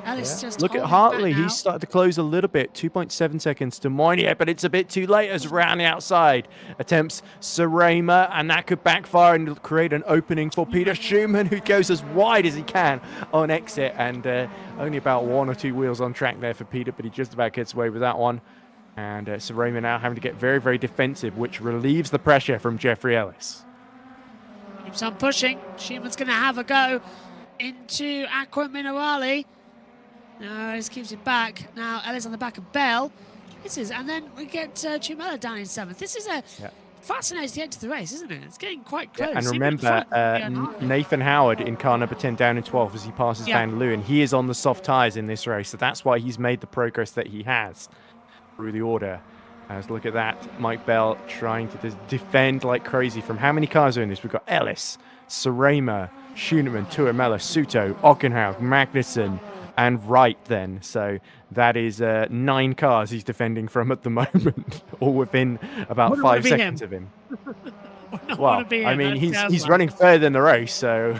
Ellis just Look at holding Hartley. back now. He's started to close a little bit. 2.7 seconds to Moynier, but it's a bit too late as around the outside attempts Sarema, and that could backfire and create an opening for Peter Schumann, who goes as wide as he can on exit, and only about 1 or 2 wheels on track there for Peter, but he just about gets away with that one. And Sarema now having to get very, very defensive, which relieves the pressure from Jeffrey Ellis. Keeps on pushing. Schumann's going to have a go into Aqua Minerale. No, Ellis keeps it back. Now Ellis on the back of Bell. And then we get Chumella down in 7th. This is a fascinating end to the race, isn't it? It's getting quite close. Yeah, and remember, Nathan Howard in car number 10 down in 12th as he passes Van Leeuwen. He is on the soft tyres in this race, so that's why he's made the progress that he has through the order. As look at that, Mike Bell trying to defend like crazy from how many cars are in this? We've got Ellis, Sarema, Schunemann, Tuamela, Suto, Ockenhaug, Magnussen, and Wright then. So that is 9 cars he's defending from at the moment, all within about 5 seconds of him. Well, I mean, he's running further in the race, so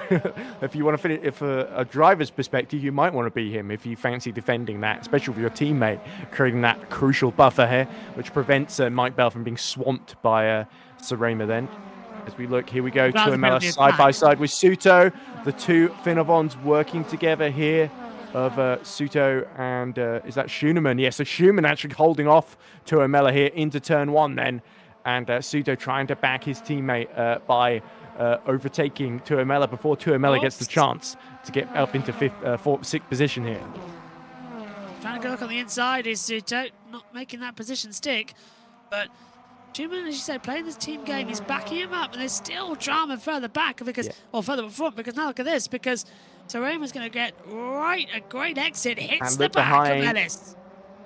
if you want to finish, if a driver's perspective, you might want to be him if you fancy defending that, especially with your teammate creating that crucial buffer here, which prevents Mike Bell from being swamped by Sarema then. As we look, here we go, Tuamela side by side with Suto. The two Finovons working together here of Suto and is that Schunemann? Yes, so Schumann actually holding off Tuamela here into turn 1 then. And Suto trying to back his teammate by overtaking Tuamela before Tuamela gets the chance to get up into 6th position here. Trying to go look on the inside is Suto, not making that position stick. But Schumann, as you said, playing this team game, he's backing him up, and there's still drama further back because, or further front, because now look at this, because Sarema's going to get a great exit, hits the back of Ellis.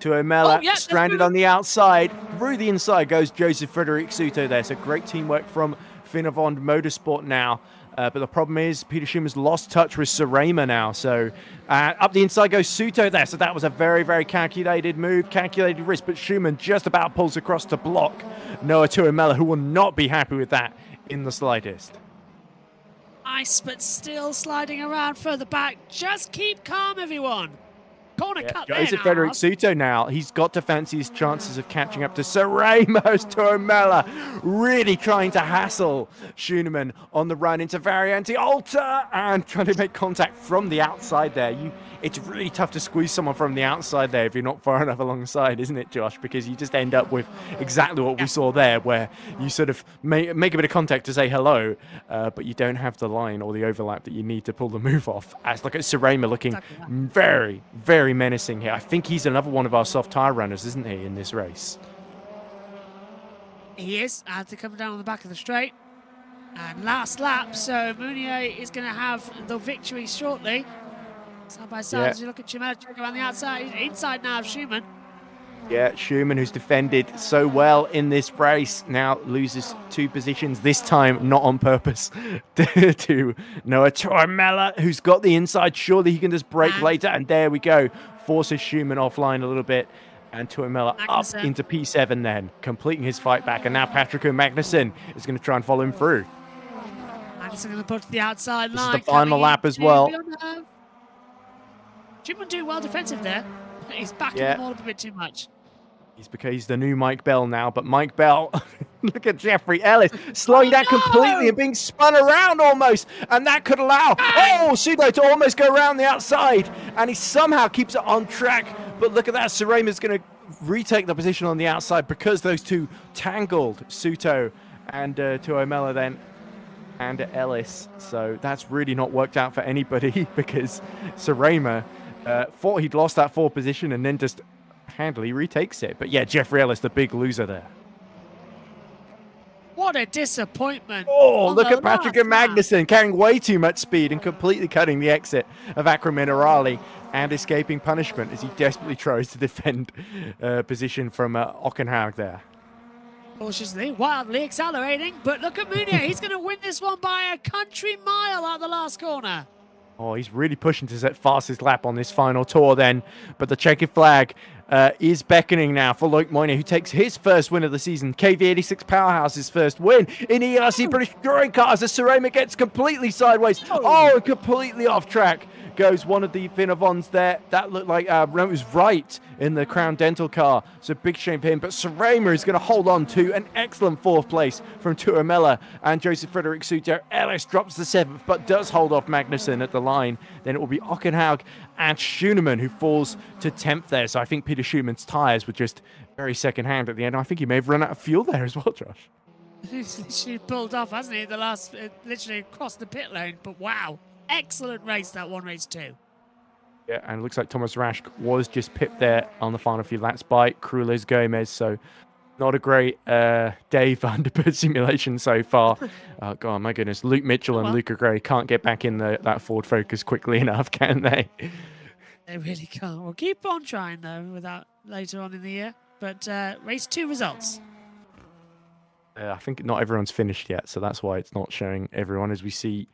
Tuamela stranded on the outside. Through the inside goes Joseph Frederick Suto there. So great teamwork from Finovon Motorsport now. But the problem is Peter Schumann's lost touch with Sarema now. So up the inside goes Suto there. So that was a very, very calculated move, calculated risk. But Schumann just about pulls across to block Noah Tuamela, who will not be happy with that in the slightest. Nice, but still sliding around further back. Just keep calm, everyone. Corner cut there Joseph Frederick Suto now. He's got to fancy his chances of catching up to Sarema's Tuamela. Really trying to hassle Schunemann on the run into Variante Alta and trying to make contact from the outside there. It's really tough to squeeze someone from the outside there if you're not far enough alongside, isn't it, Josh? Because you just end up with exactly what we saw there, where you sort of make a bit of contact to say hello, but you don't have the line or the overlap that you need to pull the move off. As look at Sarema looking very, very menacing here. I think he's another one of our soft tire runners, isn't he, in this race? He is. Had to come down on the back of the straight. And last lap, so Mounier is going to have the victory shortly. Side by side as you look at Chumella around the outside. Inside now of Schumann. Yeah, Schumann, who's defended so well in this race, now loses 2 positions, this time not on purpose, to Noah Tuamela, who's got the inside. Surely he can just break later. And there we go. Forces Schumann offline a little bit. And Tuamela up into P7 then, completing his fight back. And now Patrick Magnussen is going to try and follow him through. Magnussen going to put to the outside line. This is the final lap as well. Schumann doing well defensive there. He's backing them all up a bit too much. He's the new Mike Bell now, but Mike Bell, look at Jeffrey Ellis, slowing down completely and being spun around almost, and that could allow, Suto to almost go around the outside, and he somehow keeps it on track, but look at that, Sarema's going to retake the position on the outside because those two tangled, Suto and Tuamela then, and Ellis, so that's really not worked out for anybody because Sarema thought he'd lost that 4th position and then just handily retakes it. But yeah, Jeffrey Ellis, the big loser there. What a disappointment. Oh, look at Patrick Magnussen carrying way too much speed and completely cutting the exit of Acqua Minerale and escaping punishment as he desperately tries to defend position from Ockenhaug there. Cautiously, wildly accelerating, but look at Mounier. He's going to win this one by a country mile out the last corner. Oh, he's really pushing to set fastest lap on this final tour then. But the checkered flag is beckoning now for Luke Moynier, who takes his first win of the season. KV86 Powerhouse's first win in EERC British Touring Cars as Serema gets completely sideways. Oh, completely off track goes one of the Finavons there. That looked like was right in the Crown Dental car. So big shame for him. But Serema is going to hold on to an excellent 4th place from Turamella and Joseph Frederick Suter. Ellis drops the 7th, but does hold off Magnussen at the line. Then it will be Ockenhaug and Schoenemann who falls to 10th there. So I think Peter Schumann's tyres were just very second-hand at the end. I think he may have run out of fuel there as well, Josh. He's literally pulled off, hasn't he? The last, literally across the pit lane. But wow, excellent race, that one, race 2. Yeah, and it looks like Thomas Rasch was just pipped there on the final few laps by Crules Gomez. So not a great day for underbird simulation so far. Oh, God, my goodness. Luke Mitchell and Luca Gray can't get back in that Ford Focus quickly enough, can they? They really can't. We'll keep on trying, though, without later on in the year. But race 2 results. I think not everyone's finished yet, so that's why it's not showing everyone as we see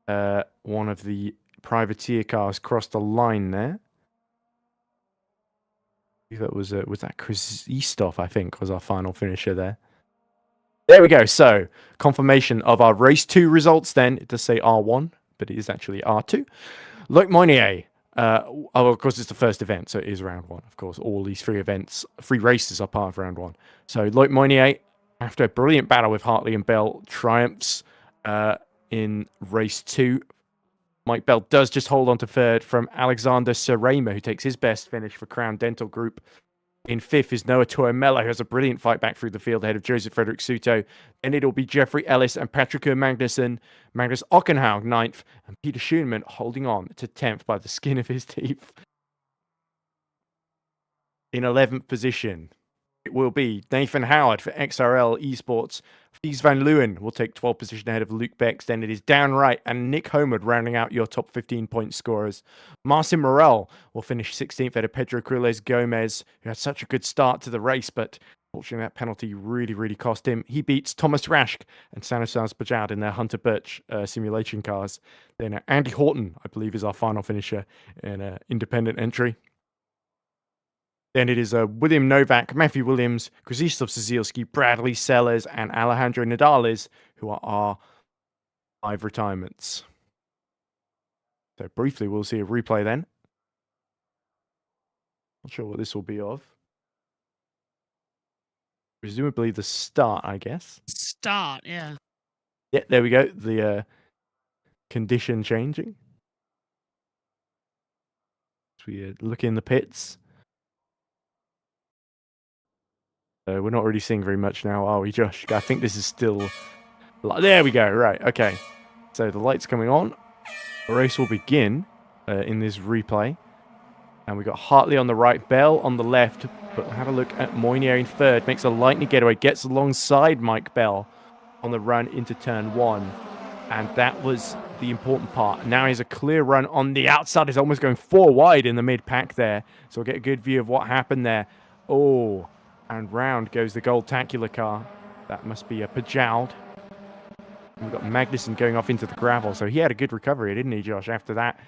one of the privateer cars cross the line there. That was that Krzysztof, I think, was our final finisher there. There we go. So confirmation of our race 2 results. Then it does say R1, but it is actually R2. Luc Moynier. Of course, it's the first event, so it is round 1. Of course, all these 3 races are part of round 1. So Luc Moynier, after a brilliant battle with Hartley and Bell, triumphs in race 2. Mike Bell does just hold on to 3rd from Alexander Serema, who takes his best finish for Crown Dental Group. In 5th is Noah Tuomela, who has a brilliant fight back through the field ahead of Joseph Frederick Suto. Then it'll be Jeffrey Ellis and Patrick Magnussen, Magnus Ockenhaug 9th, and Peter Schoenemann holding on to 10th by the skin of his teeth. In 11th position, it will be Nathan Howard for XRL Esports. Thies Van Leeuwen will take 12th position ahead of Luke Becks. Then it is Dan Wright and Nick Homeward rounding out your top 15-point scorers. Marcin Morel will finish 16th ahead of Pedro Crules Gomez, who had such a good start to the race, but unfortunately that penalty really cost him. He beats Thomas Rasch and Stanislas Bajad in their Hunter Birch simulation cars. Then Andy Horton, I believe, is our final finisher in an independent entry. Then it is William Novak, Matthew Williams, Krzysztof Szylski, Bradley Sellers, and Alejandro Nadales, who are our 5 retirements. So briefly, we'll see a replay then. Not sure what this will be of. Presumably the start, I guess. Start, yeah. Yeah, there we go. The condition changing. So we look in the pits. We're not really seeing very much now, are we, Josh? I think this is still... There we go. Right, okay. So the light's coming on. The race will begin in this replay. And we've got Hartley on the right, Bell on the left. But have a look at Moynier in 3rd. Makes a lightning getaway. Gets alongside Mike Bell on the run into turn 1. And that was the important part. Now he has a clear run on the outside. He's almost going 4 wide in the mid-pack there. So we'll get a good view of what happened there. Oh... And round goes the Gold-tacular car. That must be a Pajald. We've got Magnussen going off into the gravel. So he had a good recovery, didn't he, Josh? After that,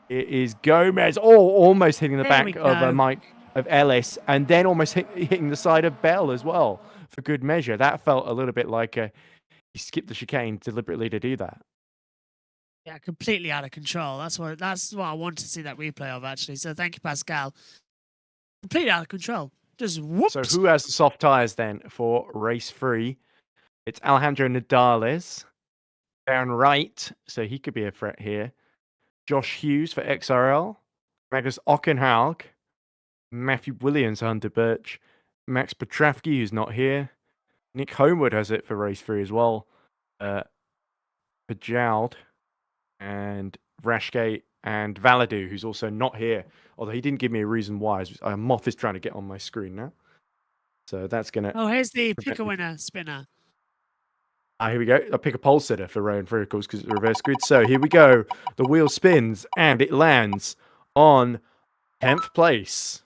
it is Gomez. Oh, almost hitting the back of Ellis. And then almost hitting the side of Bell as well, for good measure. That felt a little bit like he skipped the chicane deliberately to do that. Yeah, completely out of control. That's what I want to see that replay of, actually. So thank you, Pascal. Completely out of control. Just whoops. So who has the soft tyres then for race 3? It's Alejandro Nadales. Darren Wright, so he could be a threat here. Josh Hughes for XRL. Magnus Ockenhaug. Matthew Williams, Hunter Birch. Max Petravsky, who's not here. Nick Homewood has it for race 3 as well. Bajald and Rashke and Valadu, who's also not here. Although he didn't give me a reason why. Moth is trying to get on my screen now. So that's going to... Oh, here's the pick-a-winner spinner. Here we go. I'll pick a pole sitter for Rowan Vehicles because it's reverse grid. So here we go. The wheel spins and it lands on 10th place.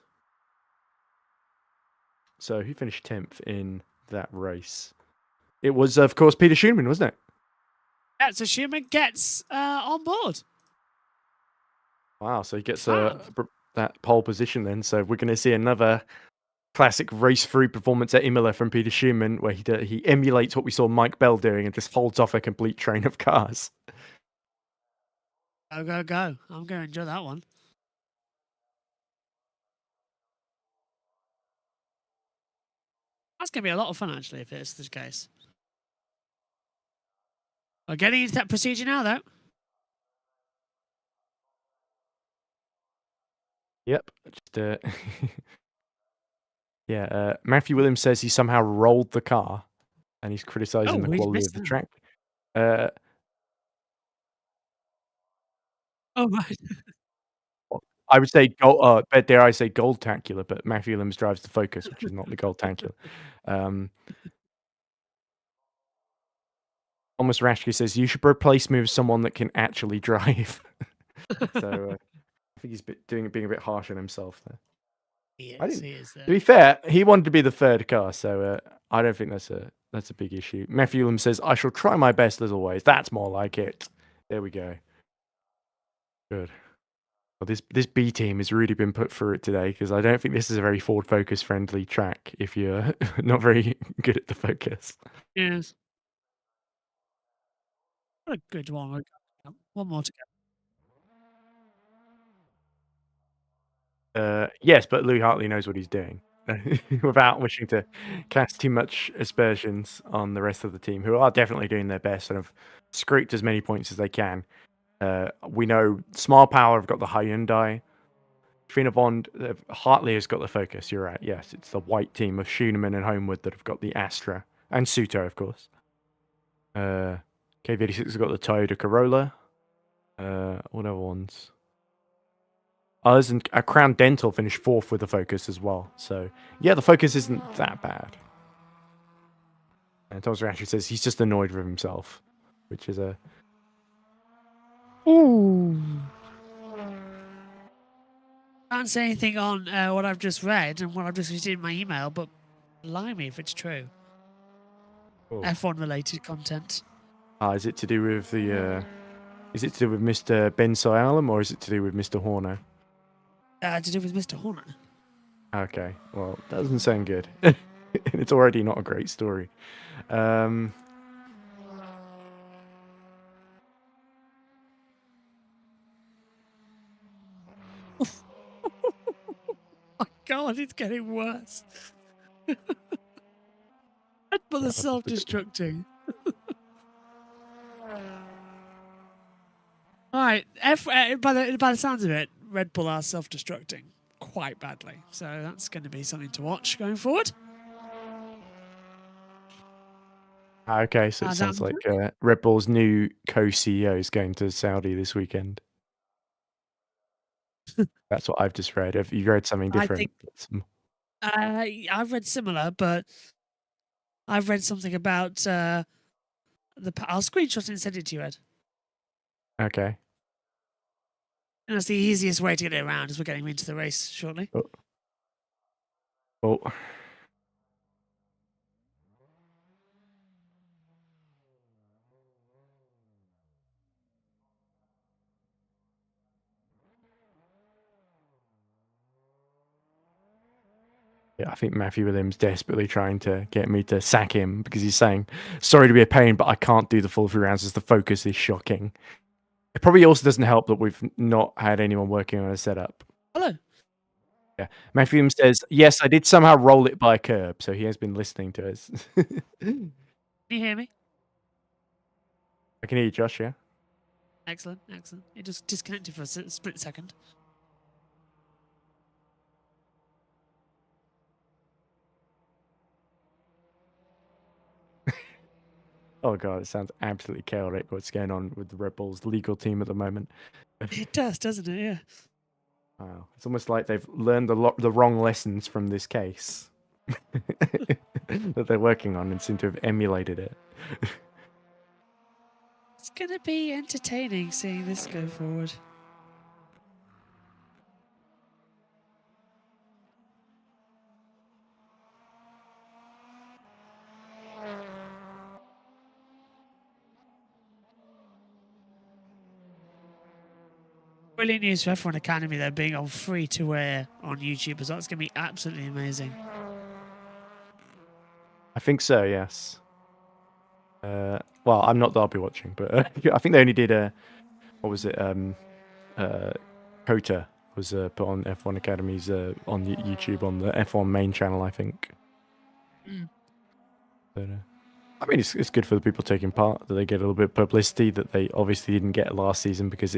So who finished 10th in that race? It was, of course, Peter Schoenemann, wasn't it? Yeah, so Schoenemann gets on board. Wow, so he gets that pole position then. So we're going to see another classic race-through performance at Imola from Peter Schumann, where he emulates what we saw Mike Bell doing and just holds off a complete train of cars. Go, go, go. I'm going to enjoy that one. That's going to be a lot of fun, actually, if it's the case. We're getting into that procedure now, though. Yep. Just, Matthew Williams says he somehow rolled the car, and he's criticizing the he's quality of missed the that. track. Oh, right. I would say gold. Dare I say gold-tacular, but Matthew Williams drives the Focus, which is not the gold-tacular. Thomas Rashke says you should replace me with someone that can actually drive. So I think he's being a bit harsh on himself there. He is To be fair, he wanted to be the third car, so I don't think that's a big issue. Matthew Williams says I shall try my best as always. That's more like it. There we go. Good. Well, this B team has really been put through it today, because I don't think this is a very Ford Focus friendly track if you're not very good at the Focus. Yes. What a good one. One more to go. Yes, but Louis Hartley knows what he's doing. Without wishing to cast too much aspersions on the rest of the team, who are definitely doing their best and have scraped as many points as they can. We know Small Power have got the Hyundai. Fina Bond, Hartley has got the Focus. You're right. Yes, it's the white team of Schooneman and Homewood that have got the Astra, and Suto, of course. KV86 has got the Toyota Corolla. What other ones? Us and Crown Dental finished 4th with the Focus as well. So yeah, the Focus isn't that bad. And Thomas Rasher says he's just annoyed with himself, which is a. Ooh. Can't say anything on what I've just read and what I've just received in my email, but blimey if it's true. F1 related content. Is it to do with the? Is it to do with Mr. Ben Soyalam, or is it to do with Mr. Horner? To do with Mr. Horner. Okay, well, that doesn't sound good. It's already not a great story. Oh my god, it's getting worse. Red Bull is self-destructing. Alright, by the sounds of it, Red Bull are self-destructing quite badly. So that's going to be something to watch going forward. Okay, so it sounds like Red Bull's new co-CEO is going to Saudi this weekend. That's what I've just read. Have you read something different? I've read similar, but I've read something about I'll screenshot it and send it to you, Ed. Okay. And that's the easiest way to get it around as we're getting into the race shortly. Oh. Yeah, I think Matthew Williams desperately trying to get me to sack him because he's saying, sorry to be a pain, but I can't do the full 3 rounds as the Focus is shocking. It probably also doesn't help that we've not had anyone working on a setup. Hello. Yeah. Matthew Williams says, yes, I did somehow roll it by a curb, so he has been listening to us. Can you hear me? I can hear you, Josh, yeah? Excellent. It just disconnected for a split second. Oh god, it sounds absolutely chaotic what's going on with the Red Bull's legal team at the moment. It does, doesn't it? Yeah. Wow. It's almost like they've learned the wrong lessons from this case that they're working on and seem to have emulated it. It's going to be entertaining seeing this go forward. brilliant news for F1 Academy. They're being on free to air on YouTube, so that's going to be absolutely amazing. I think so, yes. Well, I'm not Derby watching, but I think they only did what was it? Kota was put on F1 Academy's on YouTube on the F1 main channel, I think. But, I mean, it's good for the people taking part that they get a little bit of publicity that they obviously didn't get last season because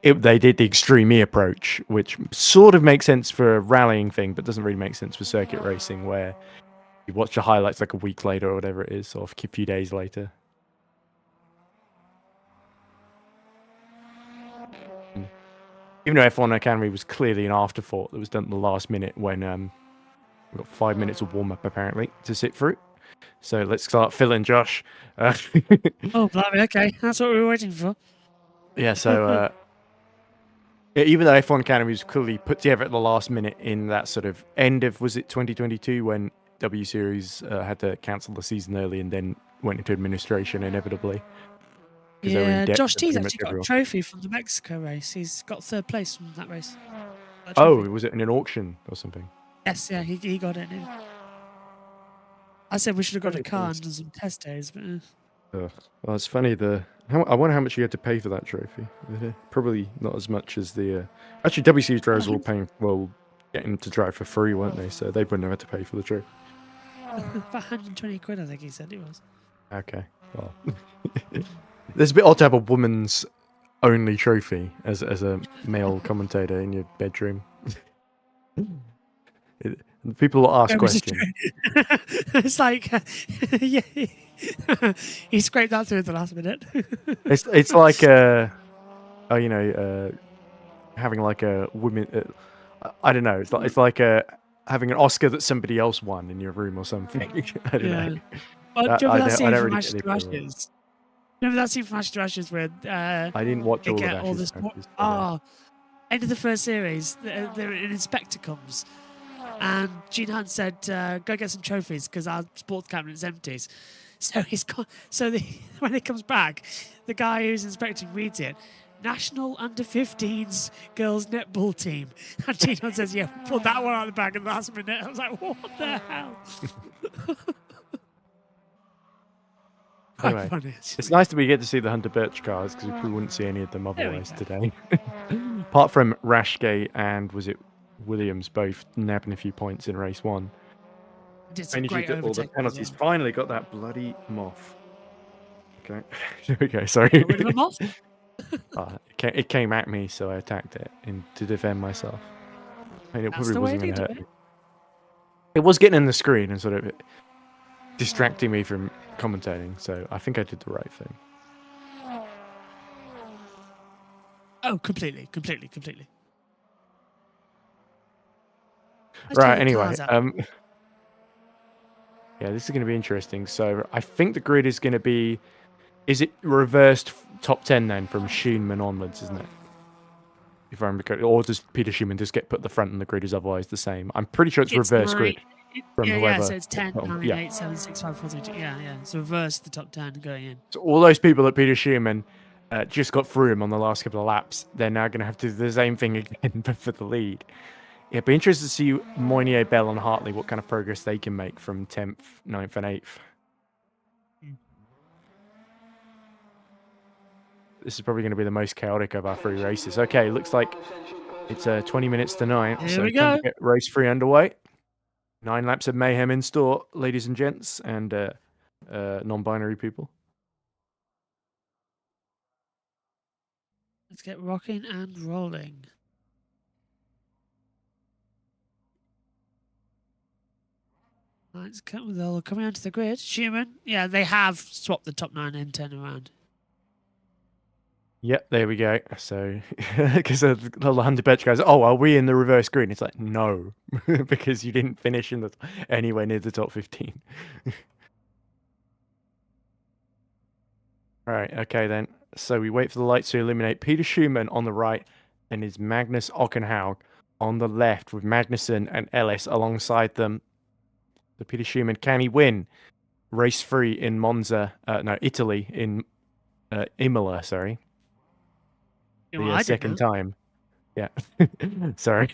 they did the Extreme E approach, which sort of makes sense for a rallying thing, but doesn't really make sense for circuit racing, where you watch the highlights like a week later or whatever it is, or a few days later. Even though F1 Academy was clearly an afterthought that was done at the last minute when we got 5 minutes of warm up apparently to sit through. So let's start filling Josh. Oh, blimey, okay. That's what we were waiting for. Yeah, so even though F1 Academy was clearly put together at the last minute in that sort of end of, was it 2022 when W Series had to cancel the season early and then went into administration inevitably. Yeah, Josh T's actually got a trophy from the Mexico race. He's got 3rd place from that race. Oh, was it in an auction or something? Yes, yeah, he got it. Yeah. I said we should have got a car and done some test days, but... Well, it's funny, I wonder how much you had to pay for that trophy. Probably not as much as the... Actually, W Series drivers were all paying, getting to drive for free, weren't they? So they wouldn't have had to pay for the trophy. About 120 quid, I think he said it was. Okay, well... It's a bit odd to have a woman's only trophy as a male commentator in your bedroom. People ask questions. It's like, yeah, he scraped that through at the last minute. It's like having like a women. I don't know. It's like having an Oscar that somebody else won in your room or something. I don't know. Well, do you remember that scene from Ashes to Ashes? Remember that scene from Ashes to Ashes where I didn't watch all of Ashes to Ashes. End of the first series, an inspector comes, and Gene Hunt said, "Go get some trophies because our sports cabinet's empty." So he's got. When he comes back, the guy who's inspecting reads it. National Under-15s girls netball team. And Gene Hunt says, "Yeah, pull that one out of the bag at the last minute." I was like, "What the hell?" Anyway, it's nice that we get to see the Hunter Birch cars because we wouldn't see any of them otherwise today. Apart from Rashke and was it Williams both nabbing a few points in race 1. And you get all the penalties. Yeah. Finally got that bloody moth. Okay. Okay, sorry. Moth? It came at me, so I attacked it to defend myself. I mean, it probably wasn't going to hurt me. It was getting in the screen and sort of distracting me from commentating, so I think I did the right thing. Oh, completely. Right, anyway, yeah, this is going to be interesting. So I think the grid is going to be, is it reversed top 10 then from Schumann onwards, isn't it? If I remember correctly, or does Peter Schumann just get put the front and the grid is otherwise the same? I'm pretty sure it's reverse grid. Yeah, so it's 10, 9, 8, 7, 6, 5, 4, 3, 2. Yeah. So reverse the top 10 going in. So all those people that Peter Schumann just got through him on the last couple of laps, they're now going to have to do the same thing again, but for the lead. Yeah, it'd be interesting to see Moynier, Bell, and Hartley what kind of progress they can make from 10th, 9th, and 8th. This is probably going to be the most chaotic of our 3 races. Okay, looks like it's 20 minminutes to 9. Here so we time go. to get race 3 underway. 9 laps of mayhem in store, ladies and gents, and non-binary people. Let's get rocking and rolling. Let's come with all coming onto the grid. Schumann, yeah, they have swapped the top 9 and 10 around. Yep, there we go. So, because the Hunter Birch goes, "Oh, are we in the reverse green?" It's like, no, because you didn't finish in anywhere near the top 15. Right, okay then. So we wait for the lights to illuminate Peter Schumann on the right, and is Magnus Ockenhaug on the left with Magnussen and Ellis alongside them. So Peter Schumann, can he win race 3 in Monza? No, Italy in Imola. Sorry. The second time. Yeah. Sorry.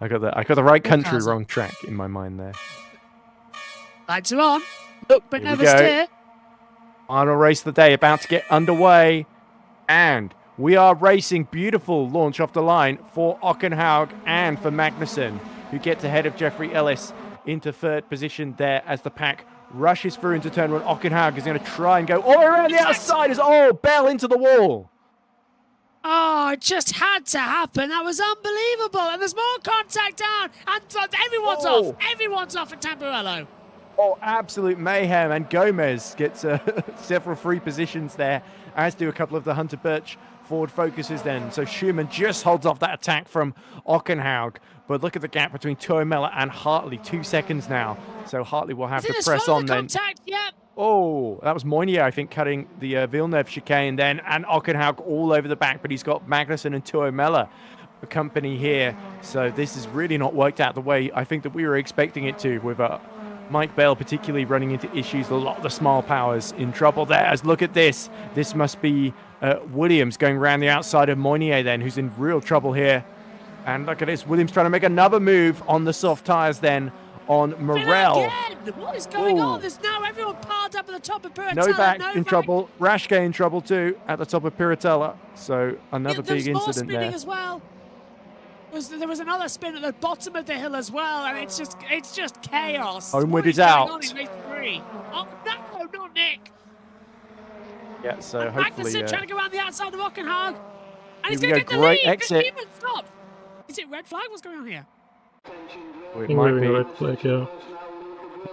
I got the right country, cars on. wrong track in my mind there. Lights are on. Look, but Here we never go. steer. Final race of the day about to get underway. And we are racing. Beautiful launch off the line for Ockenhaug and for Magnussen, who gets ahead of Jeffrey Ellis into third position there as the pack rushes through into turn one. Ockenhaug is going to try and go all around the outside as Bell into the wall. Oh, it just had to happen. That was unbelievable. And there's more contact down. And everyone's off. Everyone's off at Tamburello. Oh, absolute mayhem. And Gomez gets several free positions there, as do a couple of the Hunter Birch Ford Focuses then. So Schumann just holds off that attack from Ockenhaug. But look at the gap between Tuomela and Hartley. 2 seconds now. So Hartley will have to press on then. Yep. Oh, that was Moynier, I think, cutting the Villeneuve chicane then. And Ockenhaug all over the back. But he's got Magnussen and Tuomela for company here. So this has really not worked out the way I think that we were expecting it to, with Mike Bell particularly running into issues. A lot of the small powers in trouble there. As look at this. This must be Williams going around the outside of Moynier then, who's in real trouble here. And look at this. Williams trying to make another move on the soft tires then on Morel. What is going on? There's now everyone piled up at the top of Piratella. Novak in trouble. Rashke in trouble too at the top of Piratella. So another big incident more spinning there. As well. There was another spin at the bottom of the hill as well, and it's just chaos. Homeward is out. Oh no, not Nick. Yeah, so and hopefully Magnussen trying to go around the outside of Ockenhaug, and he's going to get the great lead. exit. Even stopped. Is it red flag? What's going on here? It might be. Red flag, yeah.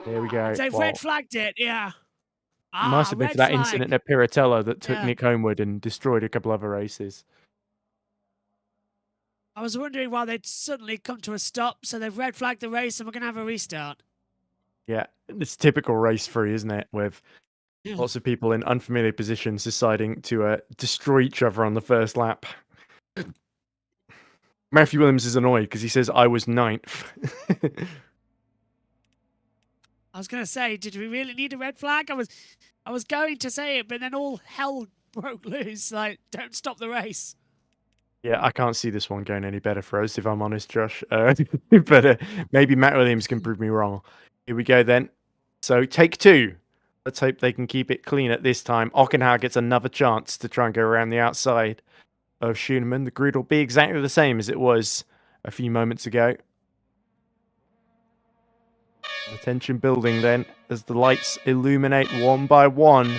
There we go. They've red flagged it, yeah. Must have been for that flag. incident at Piratella that took Nick homeward and destroyed a couple other races. I was wondering why they'd suddenly come to a stop, so they've red flagged the race and we're going to have a restart. Yeah, it's typical race 3, isn't it? With lots of people in unfamiliar positions deciding to destroy each other on the first lap. Matthew Williams is annoyed because he says, I was 9th. I was going to say, did we really need a red flag? I was going to say it, but then all hell broke loose. Like, don't stop the race. Yeah, I can't see this one going any better for us, if I'm honest, Josh. But maybe Matt Williams can prove me wrong. Here we go then. So take 2. Let's hope they can keep it clean at this time. Ockenhaug gets another chance to try and go around the outside of Schumann. The grid will be exactly the same as it was a few moments ago. The tension building then as the lights illuminate one by one.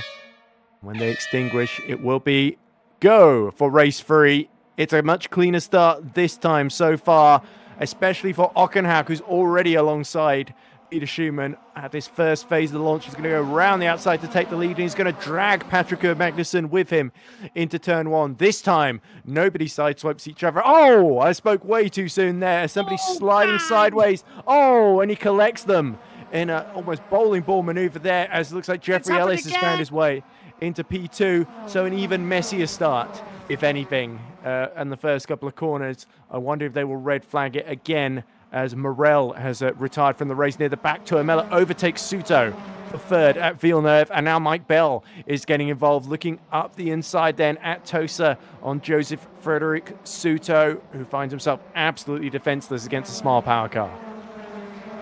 When they extinguish, it will be go for race 3. It's a much cleaner start this time so far, especially for Ockenhaug, who's already alongside Peter Schumann at this first phase of the launch. He's going to go around the outside to take the lead, and he's going to drag Patrick Magnussen with him into turn 1. This time, nobody sideswipes each other. Oh, I spoke way too soon there. Somebody's sliding sideways. Oh, and he collects them in an almost bowling ball maneuver there, as it looks like Jeffrey Ellis has found his way into P2. So an even messier start, if anything, and the first couple of corners. I wonder if they will red flag it again, as Morel has retired from the race near the back. Tuomela overtakes Suto for third at Villeneuve, and now Mike Bell is getting involved, looking up the inside then at Tosa on Joseph Frederick Suto, who finds himself absolutely defenseless against a small power car.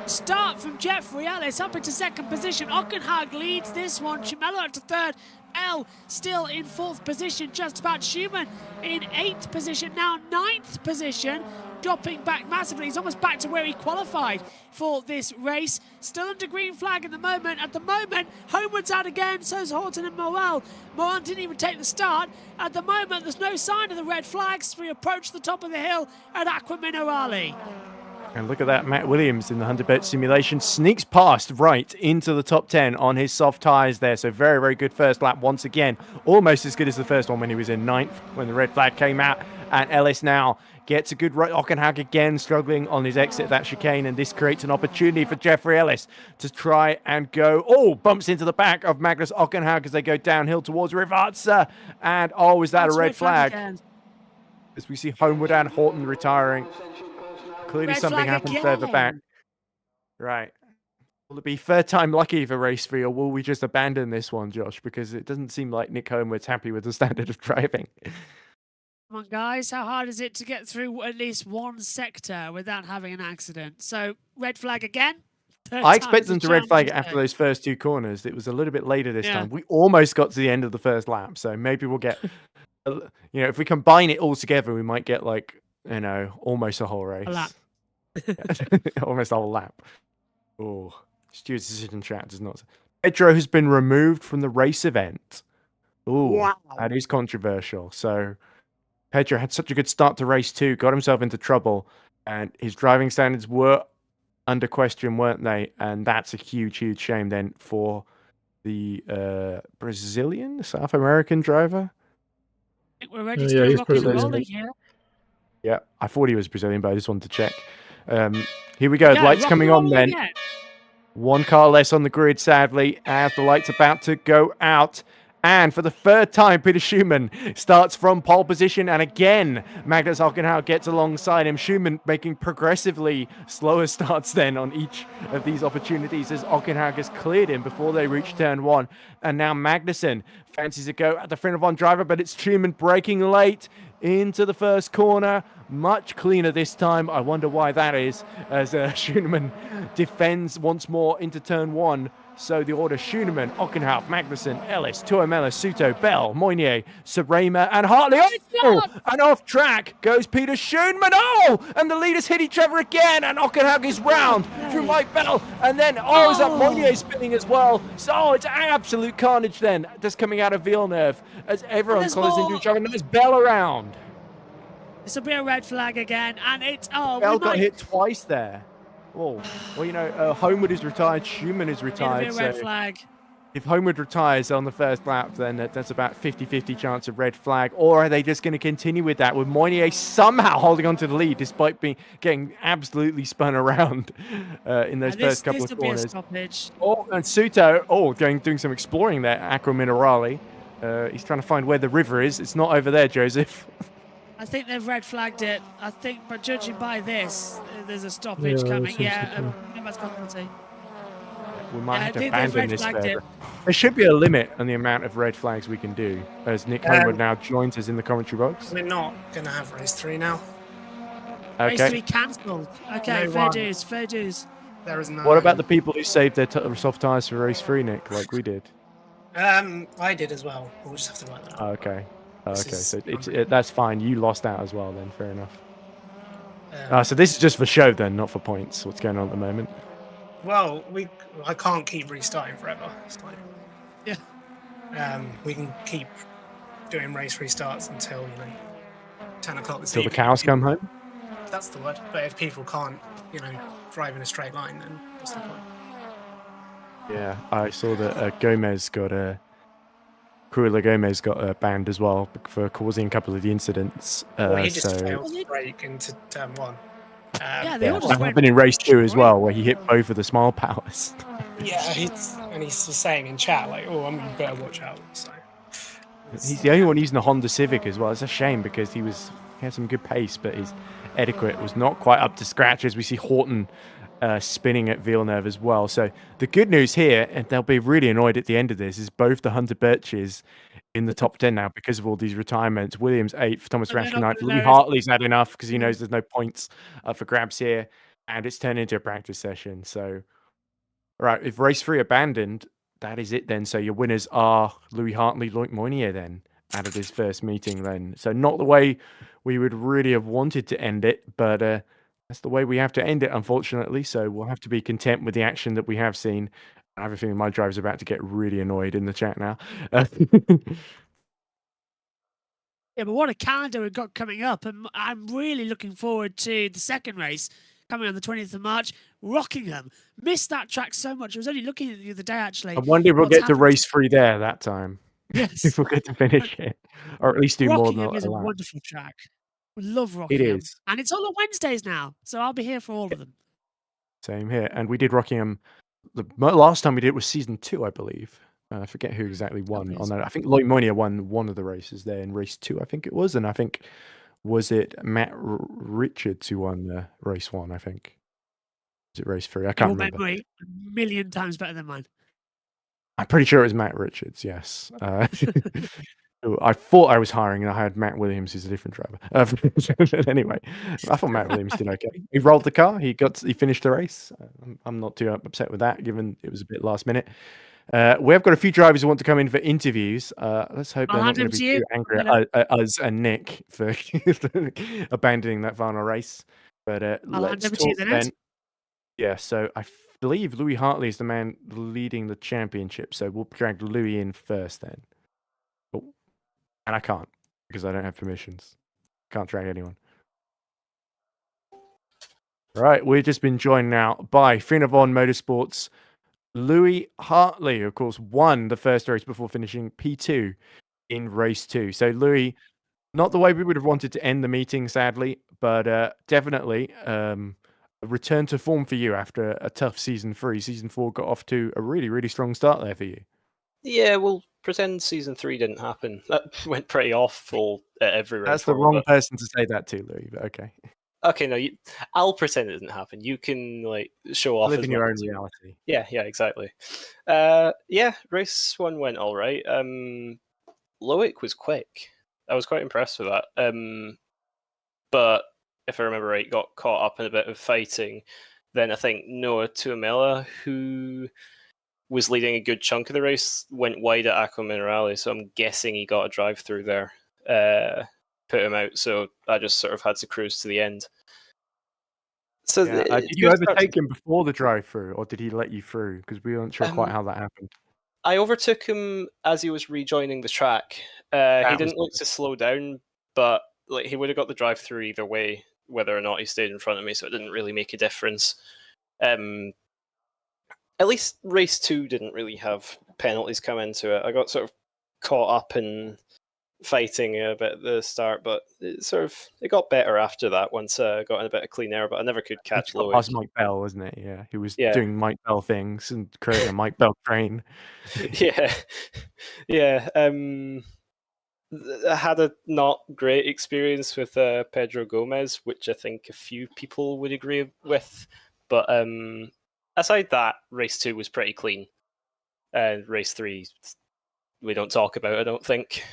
Start from Jeffrey Ellis up into second position. Ockenhaug leads this one. Chimelo up to third. L still in 4th position, just about. Schumann in 8th position, now 9th position, dropping back massively. He's almost back to where he qualified for this race. Still under green flag at the moment. Homewards out again, so's Horton and Morel. Moran didn't even take the start. At the moment, there's no sign of the red flags. We approach the top of the hill at Aqua Minerale. And look at that, Matt Williams in the Hunter Bet simulation sneaks past right into the top 10 on his soft tyres there. So very, very good first lap once again. Almost as good as the first one when he was in 9th when the red flag came out. And Ellis now gets a good right. Ockenhaug again struggling on his exit of that chicane. And this creates an opportunity for Jeffrey Ellis to try and go. Oh, bumps into the back of Magnus Ockenhaug as they go downhill towards Rivazza. And oh, is that a red flag? As we see Homewood and Horton retiring. Clearly something happened further back. Right. Will it be third time lucky for race 3, or will we just abandon this one, Josh? Because it doesn't seem like Nick Homewood's happy with the standard of driving. Come on, guys. How hard is it to get through at least one sector without having an accident? So, red flag again. I expect them to red flag After after those first 2 corners. It was a little bit later this Yeah. time. We almost got to the end of the first lap, so maybe we'll get, if we combine it all together, we might get almost a whole race. A lap. Almost a whole lap. Oh, Stuart's decision chat does not. Pedro has been removed from the race event. Oh, Wow. that is controversial. So Pedro had such a good start to race 2, got himself into trouble, and his driving standards were under question, weren't they? And that's a huge, huge shame then for the Brazilian, South American driver. I think we're ready to get rocking and rolling here. Yeah, I thought he was Brazilian, but I just wanted to check. Here we go. Lights coming on then. Again. 1 car less on the grid, sadly, as the light's about to go out. And for the 3rd time, Peter Schumann starts from pole position. And again, Magnus Ockenhauer gets alongside him. Schumann making progressively slower starts then on each of these opportunities as Ockenhauer has cleared him before they reach turn 1. And now Magnussen fancies a go at the front of one driver, but it's Schumann braking late into the first corner. Much cleaner this time. I wonder why that is, as Schumann defends once more into turn 1. So the order: Schumann, Ockenhauer, Magnussen, Ellis, Tuomela, Suto, Bell, Moynier, Serema, and Hartley. Oh, and off track goes Peter Schumann. Oh, and the leaders hit each other again, and Ockenhauer is round through Mike Bell, and then is that Moynier spinning as well? So it's absolute carnage then, just coming out of Villeneuve as everyone collides into each other, and there's Bell around. This will be a red flag again, and it's Bell got hit twice there. Oh, well, Homewood is retired, Schumann is retired. It'll be a red flag. If Homewood retires on the first lap, then that's about 50-50 chance of red flag. Or are they just going to continue with that, with Moynier somehow holding on to the lead despite getting absolutely spun around in those first couple of corners? Be a stoppage. Oh, and Suto, doing some exploring there, Acqua Minerale. He's trying to find where the river is. It's not over there, Joseph. I think they've red flagged it. I think, but judging by this, there's a stoppage coming. Yeah, we might have to abandon this further. There should be a limit on the amount of red flags we can do, as Nick Homewood now joins us in the commentary box. We're not going to have race 3 now. Okay. Race 3 cancelled. Okay, fair dues, fair dues. There is no. What about the people who saved their soft tyres for race 3, Nick, like we did? I did as well. We'll just have to work that out. Okay. Okay, so that's fine. You lost out as well then, fair enough. So this is just for show then, not for points. What's going on at the moment? Well, I can't keep restarting forever. It's like, yeah. We can keep doing race restarts until 10 o'clock this evening. Till the cows come home? That's the word. But if people can't, drive in a straight line, then what's the point? Yeah, I saw that Cruella Gomez got banned as well for causing a couple of the incidents. He just failed to brake into turn 1. They all just happened in race 2 as well, where he hit both of the smile powers. Yeah, he's saying in chat you better watch out. So he's the only one using the Honda Civic as well. It's a shame because he had some good pace, but his etiquette was not quite up to scratch, as we see Horton spinning at Villeneuve as well. So the good news here, and they'll be really annoyed at the end of this, is both the Hunter Birches in the top 10 now because of all these retirements. Williams 8th, Thomas Rash 9th. Louis Hartley's had enough because he knows there's no points for grabs here, and it's turned into a practice session. So, all right, if race 3 abandoned, that is it then. So your winners are Louis Hartley, Loic Moynier then, out of this first meeting then. So not the way we would really have wanted to end it, but that's the way we have to end it, unfortunately. So we'll have to be content with the action that we have seen. I have a feeling my driver's about to get really annoyed in the chat now. Yeah, but what a calendar we've got coming up. And I'm really looking forward to the second race coming on the 20th of March. Rockingham. Missed that track so much. I was only looking at it the other day, actually. I wonder if we'll get to race 3 there that time. Yes. If we'll get to finish it. Or at least do more than Rockingham is a wonderful track. We love Rockingham. It is. And it's all on Wednesdays now, so I'll be here for all of them. Same here. And we did Rockingham. The last time we did it was season 2, I believe. I forget who exactly won on that. I think Loic Moynier won one of the races there in race 2, I think it was. And I think, was it Matt Richards who won the race 1, I think? Was it race 3? I can't remember. Memory, a million times better than mine. I'm pretty sure it was Matt Richards, yes. I thought I was hiring, and I had Matt Williams, who's a different driver. But anyway, I thought Matt Williams did okay. He rolled the car. He finished the race. I'm not too upset with that, given it was a bit last minute. We have got a few drivers who want to come in for interviews. Let's hope they're I'll not hand going to them be to you. too angry Hello. at us and Nick for abandoning that final race. But I'll hand let's over to you talk then, Ed. then. Yeah, so I believe Louis Hartley is the man leading the championship. So we'll drag Louis in first then. Oh, and I can't because I don't have permissions. Can't drag anyone. Right, we've just been joined now by Finavon Motorsports. Louis Hartley, of course, won the first race before finishing P2 in race 2. So, Louis, not the way we would have wanted to end the meeting, sadly, but definitely a return to form for you after a tough season 3. Season 4 got off to a really, really strong start there for you. Yeah, we'll pretend season 3 didn't happen. That went pretty awful at every race. That's the wrong person to say that to, Louis, but okay. Okay, no, I'll pretend it didn't happen. You can show off Live as in your much own as you- reality. Yeah, exactly. Yeah, race 1 went all right. Loic was quick. I was quite impressed with that. But if I remember right, got caught up in a bit of fighting. Then I think Noah Tuamela, who was leading a good chunk of the race, went wide at Aqua Minerale, so I'm guessing he got a drive through there, put him out, so I just sort of had to cruise to the end. So did you overtake him before the drive-through, or did he let you through? Because we weren't sure quite how that happened. I overtook him as he was rejoining the track. He didn't look to slow down, but he would have got the drive-through either way, whether or not he stayed in front of me, so it didn't really make a difference. At least race 2 didn't really have penalties come into it. I got sort of caught up in fighting a bit at the start, but it got better after that once I got in a bit of clean air, but I never could catch Loic. That was Mike Bell, wasn't it? Yeah, he was doing Mike Bell things and creating a Mike Bell train. Yeah. I had a not great experience with Pedro Gomez, which I think a few people would agree with, but aside that, race 2 was pretty clean, and race 3 we don't talk about, I don't think.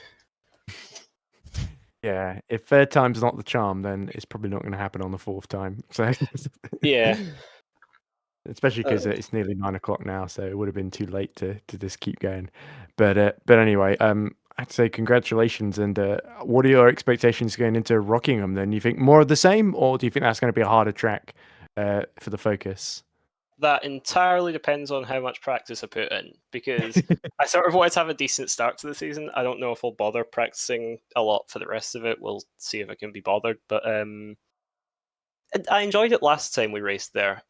Yeah, if third time's not the charm, then it's probably not going to happen on the fourth time. So yeah, especially because it's nearly 9 o'clock now, so it would have been too late to just keep going. But anyway, I'd say congratulations. And what are your expectations going into Rockingham? Then you think more of the same, or do you think that's going to be a harder track for the Focus? That entirely depends on how much practice I put in, because I sort of wanted to have a decent start to the season. I don't know if I'll bother practicing a lot for the rest of it. We'll see if I can be bothered. But I enjoyed it last time we raced there.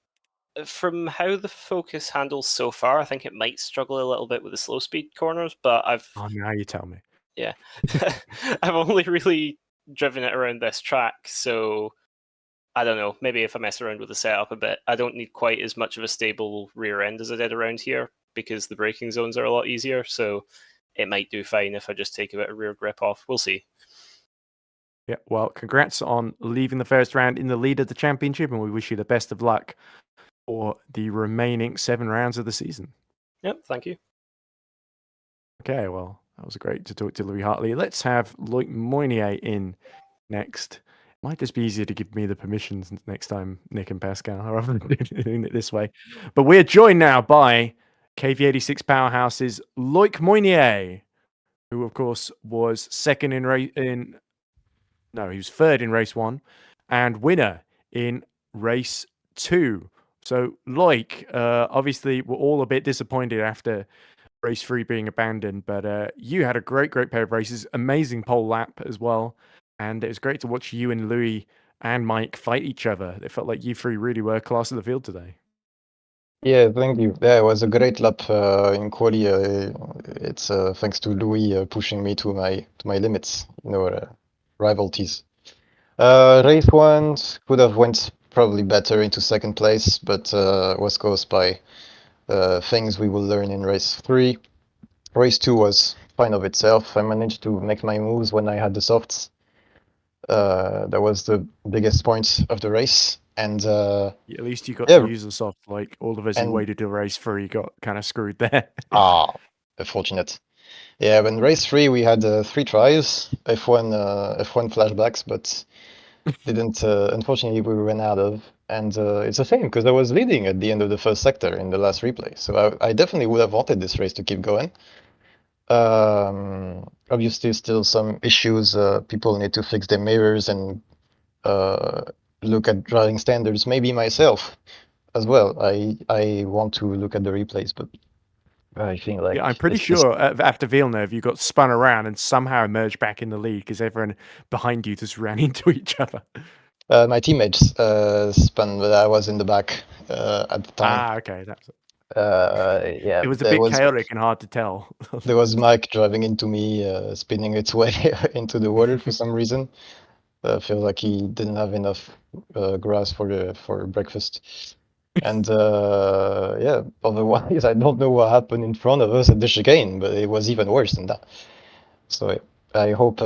From how the Focus handles so far, I think it might struggle a little bit with the slow speed corners, but Oh, now you tell me. Yeah. I've only really driven it around this track, so I don't know, maybe if I mess around with the setup a bit, I don't need quite as much of a stable rear end as I did around here, because the braking zones are a lot easier, so it might do fine if I just take a bit of rear grip off. We'll see. Yeah, well, congrats on leaving the first round in the lead of the championship, and we wish you the best of luck for the remaining 7 rounds of the season. Yep, thank you. Okay, well, that was great to talk to Louis Hartley. Let's have Loic Moynier in next. Might just be easier to give me the permissions next time, Nick and Pascal, rather than doing it this way. But we're joined now by KV86 Powerhouse's Loic Moynier, who, of course, was second he was third in race 1 and winner in race 2. So, Loic, obviously, we're all a bit disappointed after race 3 being abandoned, but you had a great pair of races, amazing pole lap as well. And it was great to watch you and Louis and Mike fight each other. It felt like you three really were class of the field today. Yeah, thank you. Yeah, it was a great lap in quali. It's thanks to Louis pushing me to my limits. Rivalries. Race 1 could have went probably better into second place, but was caused by things we will learn in race 3. Race 2 was fine of itself. I managed to make my moves when I had the softs. That was the biggest point of the race, and at least you got to use the soft. Like all of us who waited till race 3 got kind of screwed there. Unfortunate. Yeah, when race 3 we had 3 tries, F1 flashbacks, but didn't. Unfortunately, we ran out of, and it's a shame because I was leading at the end of the first sector in the last replay. So I definitely would have wanted this race to keep going. Obviously, still some issues. People need to fix their mirrors and look at driving standards. Maybe myself as well. I want to look at the replays, but I think like Yeah, I'm pretty sure after Villeneuve, you got spun around and somehow emerged back in the lead because everyone behind you just ran into each other. my teammates spun, but I was in the back at the time. Ah, okay. That's Yeah, it was a bit chaotic and hard to tell. there was Mike driving into me, spinning its way into the water for some reason. Feels like he didn't have enough grass for breakfast. And yeah, otherwise I don't know what happened in front of us at the chicane, but it was even worse than that. So I hope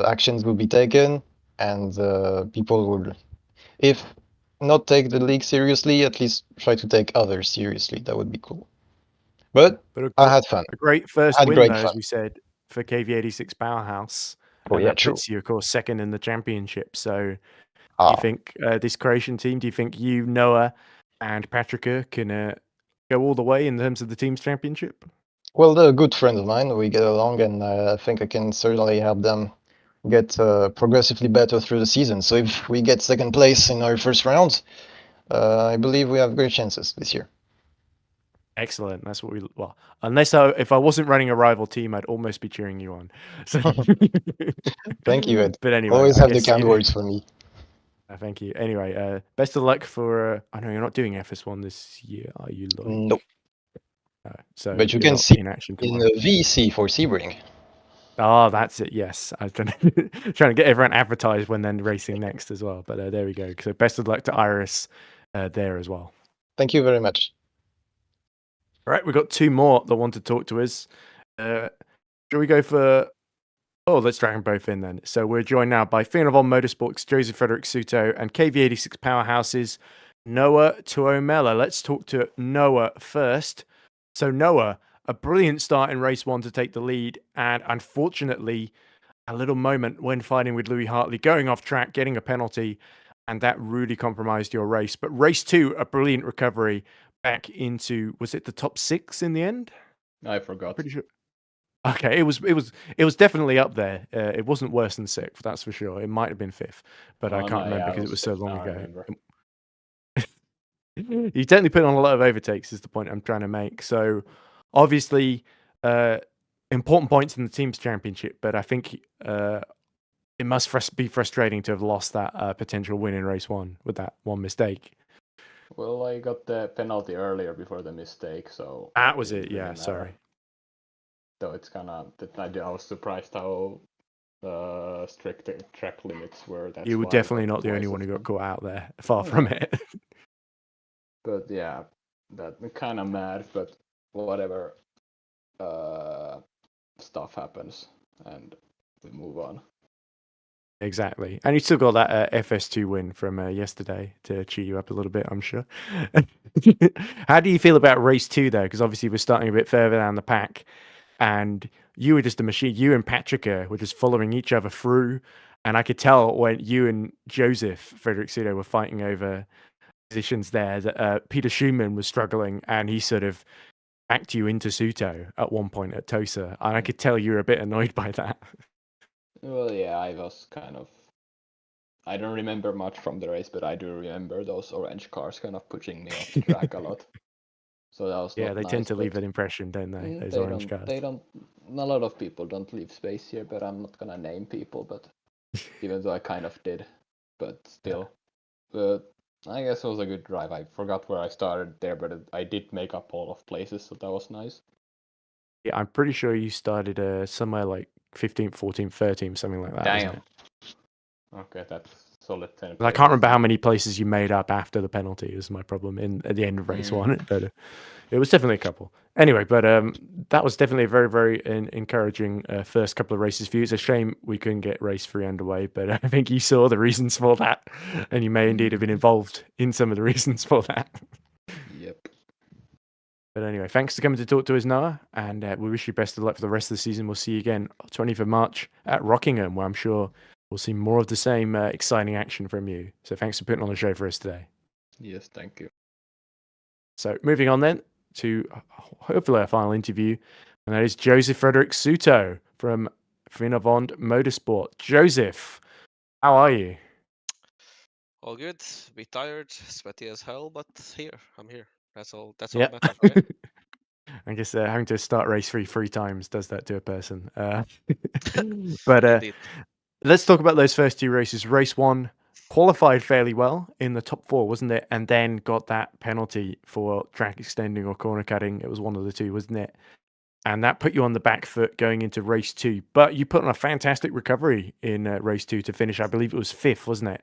actions will be taken and people will, if not take the league seriously, at least try to take others seriously. That would be cool. But I had fun. A great first Had win, great though, fun. as we said, for KV86 Powerhouse. Oh And yeah, that true. puts you, of course, second in the championship. So do Ah, you think this Croatian team, do you think you, Noah, and Patrika can go all the way in terms of the team's championship? well, they're a good friend of mine. We get along, and I think I can certainly help them get progressively better through the season. So if we get second place in our first round, I believe we have great chances this year. Excellent. That's what we well. If I wasn't running a rival team, I'd almost be cheering you on. So, Thank you, Ed. But anyway, Always I have the guess kind words for me. thank you. Anyway, best of luck for. I know you're not doing FS1 this year, are you, Lloyd? Nope. So But you you're can not see in action in tomorrow. the VC for Sebring. Oh, that's it. Yes, I was trying to get everyone advertised when they're racing next as well. But there we go. So best of luck to Iris there as well. Thank you very much. All right, we've got two more that want to talk to us. Shall we go for? Oh, let's drag them both in then. So we're joined now by Fianna Motorsports, Joseph Frederick Suto, and KV86 Powerhouses, Noah Tuomela. Let's talk to Noah first. So Noah, a brilliant start in race 1 to take the lead, and unfortunately, a little moment when fighting with Louis Hartley, going off track, getting a penalty, and that really compromised your race. But race 2, a brilliant recovery back into, was it the top 6 in the end? I forgot. Pretty sure. Okay, it was definitely up there. It wasn't worse than 6th, that's for sure. It might have been 5th, but I can't remember because it was so long ago. You definitely put on a lot of overtakes, is the point I'm trying to make. So, obviously, important points in the team's championship, but I think it must be frustrating to have lost that potential win in race 1 with that one mistake. Well, I got the penalty earlier before the mistake, so That was it. Yeah, sorry. So it's kind of I was surprised how strict the track limits were. That's you were definitely not the only one who got caught out there. Far from it. But yeah, that kind of mad, but whatever. Stuff happens, and we move on. Exactly. And you still got that FS2 win from yesterday to cheer you up a little bit, I'm sure. How do you feel about race 2, though? Because obviously we're starting a bit further down the pack, and you were just a machine. You and Patrika were just following each other through, and I could tell when you and Joseph Frederick Sudo were fighting over positions there that Peter Schumann was struggling, and he sort of backed you into Suto at one point at Tosa, and I could tell you were a bit annoyed by that. Well, yeah, I was kind of. I don't remember much from the race, but I do remember those orange cars kind of pushing me off the track a lot. So that was yeah, they nice, tend to leave that impression, don't they? Those orange cars. They don't. A lot of people don't leave space here, but I'm not gonna name people. But even though I kind of did, but still, but I guess it was a good drive. I forgot where I started there, but I did make up all of places, so that was nice. Yeah, I'm pretty sure you started somewhere like 15th, 14th, 13th, something like that. Damn. Okay, that's solid 10. I can't remember how many places you made up after the penalty is my problem at the end of race 1, but it was definitely a couple. Anyway, but that was definitely a very, very encouraging first couple of races for you. It's a shame we couldn't get race 3 underway, but I think you saw the reasons for that, and you may indeed have been involved in some of the reasons for that. Yep. But anyway, thanks for coming to talk to us, Noah, and we wish you best of luck for the rest of the season. We'll see you again 20th of March at Rockingham, where I'm sure we'll see more of the same exciting action from you. So thanks for putting on the show for us today. Yes, thank you. So moving on then to hopefully our final interview, and that is Joseph Frederick Suto from Finovond Motorsport. Joseph, how are you? All good. Bit tired, sweaty as hell, but I'm here. That's all Yeah. that matters, right? I guess having to start race 3 times does that to a person. But Indeed. let's talk about those first 2 races. Race 1 qualified fairly well in the top 4, wasn't it? And then got that penalty for track extending or corner cutting. It was one of the two, wasn't it? And that put you on the back foot going into race 2. But you put on a fantastic recovery in race 2 to finish. I believe it was 5th, wasn't it?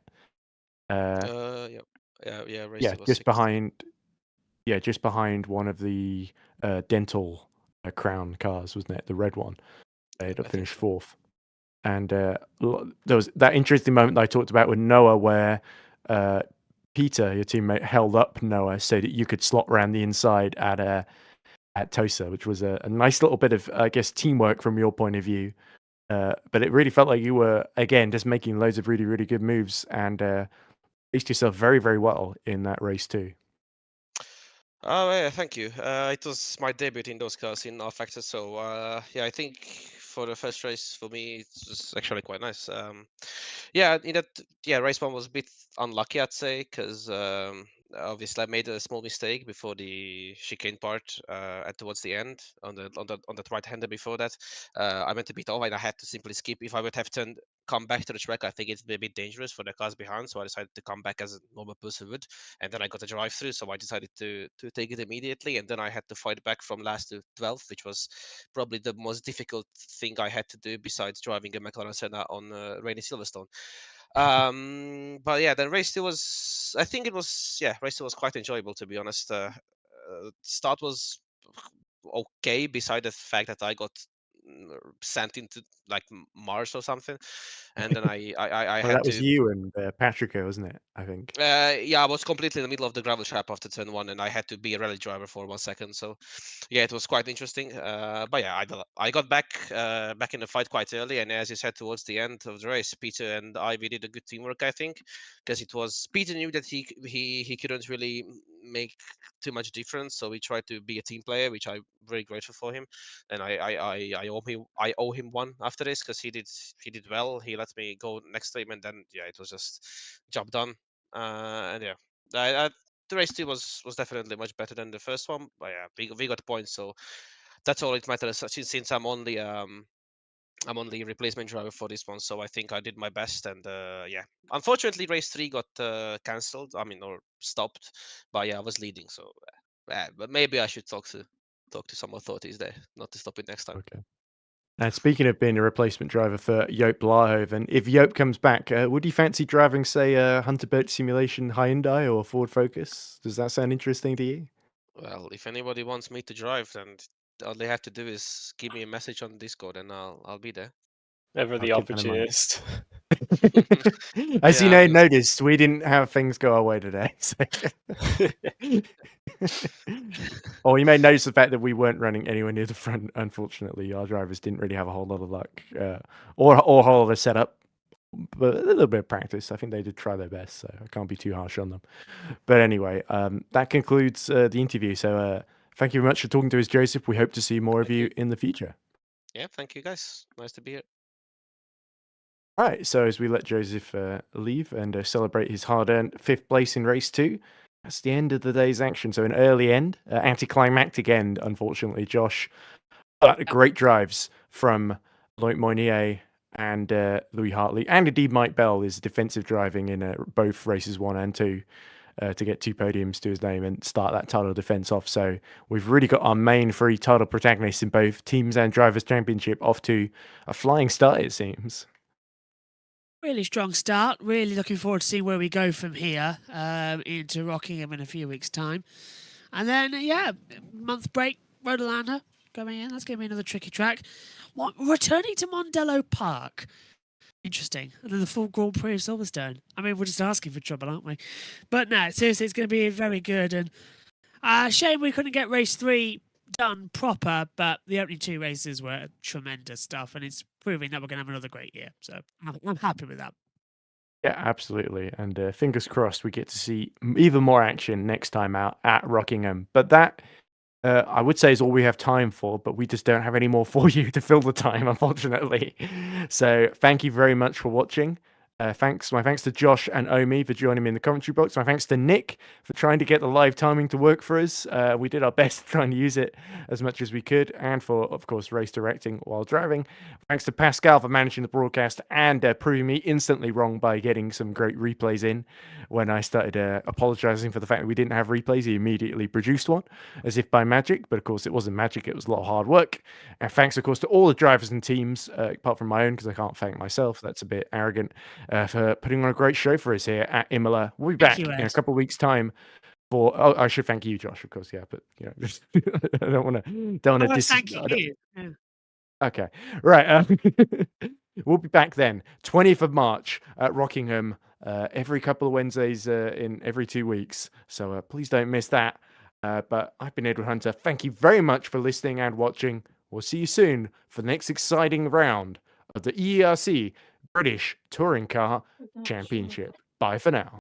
Yeah. Race Yeah, two was just 6th. behind. Yeah, just behind one of the dental crown cars, wasn't it? The red one. They had I think finished so. 4th. And there was that interesting moment that I talked about with Noah where Peter, your teammate, held up Noah so that you could slot around the inside at Tosa, which was a nice little bit of, I guess, teamwork from your point of view. But it really felt like you were, again, just making loads of really, really good moves and placed yourself very, very well in that race too. Oh yeah, thank you. It was my debut in those cars in R-Factor, so yeah, I think for the first race for me it was actually quite nice. Race 1 was a bit unlucky, I'd say, because obviously I made a small mistake before the chicane part and towards the end on the right hander before that. I went a bit off and I had to simply skip. If I would have come back to the track, I think it'd be a bit dangerous for the cars behind, so I decided to come back as a normal person would, and then I got a drive through, so I decided to take it immediately, and then I had to fight back from last to 12th, which was probably the most difficult thing I had to do besides driving a McLaren Senna on rainy Silverstone. But yeah, then race 2 was, I think it was, race 2 was quite enjoyable, to be honest. Start was okay, beside the fact that I got sent into like Mars or something, and then I Well, had that was to. you and Patrick, wasn't it? I think. I was completely in the middle of the gravel trap after turn 1, and I had to be a rally driver for 1 second. So, yeah, it was quite interesting. But yeah, I got back in the fight quite early, and as you said, towards the end of the race, Peter and we did a good teamwork, I think, because it was Peter knew that he couldn't really make too much difference, so we tried to be a team player, which I'm very grateful for him, and I owe him one after this because he did well. He let me go next to him, and then yeah, it was just job done. And yeah, the race 2 was definitely much better than the first one. But yeah, we got points, so that's all it matters. Since I'm only replacement driver for this one, so I think I did my best. And yeah, unfortunately, race 3 got cancelled. I mean, or stopped. But yeah, I was leading, so but maybe I should talk to some authorities there, not to stop it next time. Okay. And speaking of being a replacement driver for Joop Blaarhoven, if Joop comes back, would you fancy driving, say, a Hunter Boat Simulation Hyundai or Ford Focus? Does that sound interesting to you? Well, if anybody wants me to drive, then all they have to do is give me a message on Discord, and I'll be there. Ever the I'll keep that in mind. opportunist. As you Yeah, know, noticed, we didn't have things go our way today. So. Or you may notice the fact that we weren't running anywhere near the front. Unfortunately, our drivers didn't really have a whole lot of luck or a whole lot of setup, but a little bit of practice. I think they did try their best, so I can't be too harsh on them. But anyway, that concludes the interview. So thank you very much for talking to us, Joseph. We hope to see more of you in the future. Yeah, thank you guys. Nice to be here. All right, so as we let Joseph leave and celebrate his hard-earned 5th place in race 2, that's the end of the day's action. So an early end, anticlimactic end, unfortunately, Josh. But great drives from Loic Moynier and Louis Hartley, and indeed Mike Bell is defensive driving in both races 1 and 2 to get 2 podiums to his name and start that title defense off. So we've really got our main 3 title protagonists in both teams and drivers' championship off to a flying start, it seems. Really strong start. Really looking forward to seeing where we go from here into Rockingham in a few weeks' time. And then, month break, Rodolanda coming in. That's going to be another tricky track. Returning to Mondello Park. Interesting. And then the full Grand Prix of Silverstone. I mean, we're just asking for trouble, aren't we? But no, seriously, it's going to be very good. And Shame we couldn't get race 3 done proper, but the opening 2 races were tremendous stuff, and it's proving that we're going to have another great year. So I'm happy with that. Yeah, absolutely. And fingers crossed we get to see even more action next time out at Rockingham. But that, I would say, is all we have time for, but we just don't have any more for you to fill the time, unfortunately. So thank you very much for watching. My thanks to Josh and Omi for joining me in the commentary box. My thanks to Nick for trying to get the live timing to work for us. We did our best to try and use it as much as we could, and for, of course, race directing while driving. Thanks to Pascal for managing the broadcast and proving me instantly wrong by getting some great replays in. When I started apologizing for the fact that we didn't have replays, he immediately produced one, as if by magic. But of course, it wasn't magic. It was a lot of hard work. And thanks, of course, to all the drivers and teams, apart from my own, because I can't thank myself. That's a bit arrogant. For putting on a great show for us here at Imola. We'll be back in a couple of weeks' time for. Oh, I should thank you, Josh, of course. Yeah, but just, I don't want to. Thank you. Yeah. Okay, right. We'll be back then, 20th of March at Rockingham. Every couple of Wednesdays in every 2 weeks. So please don't miss that. But I've been Edward Hunter. Thank you very much for listening and watching. We'll see you soon for the next exciting round of the EERC British Touring Car Championship. Bye for now.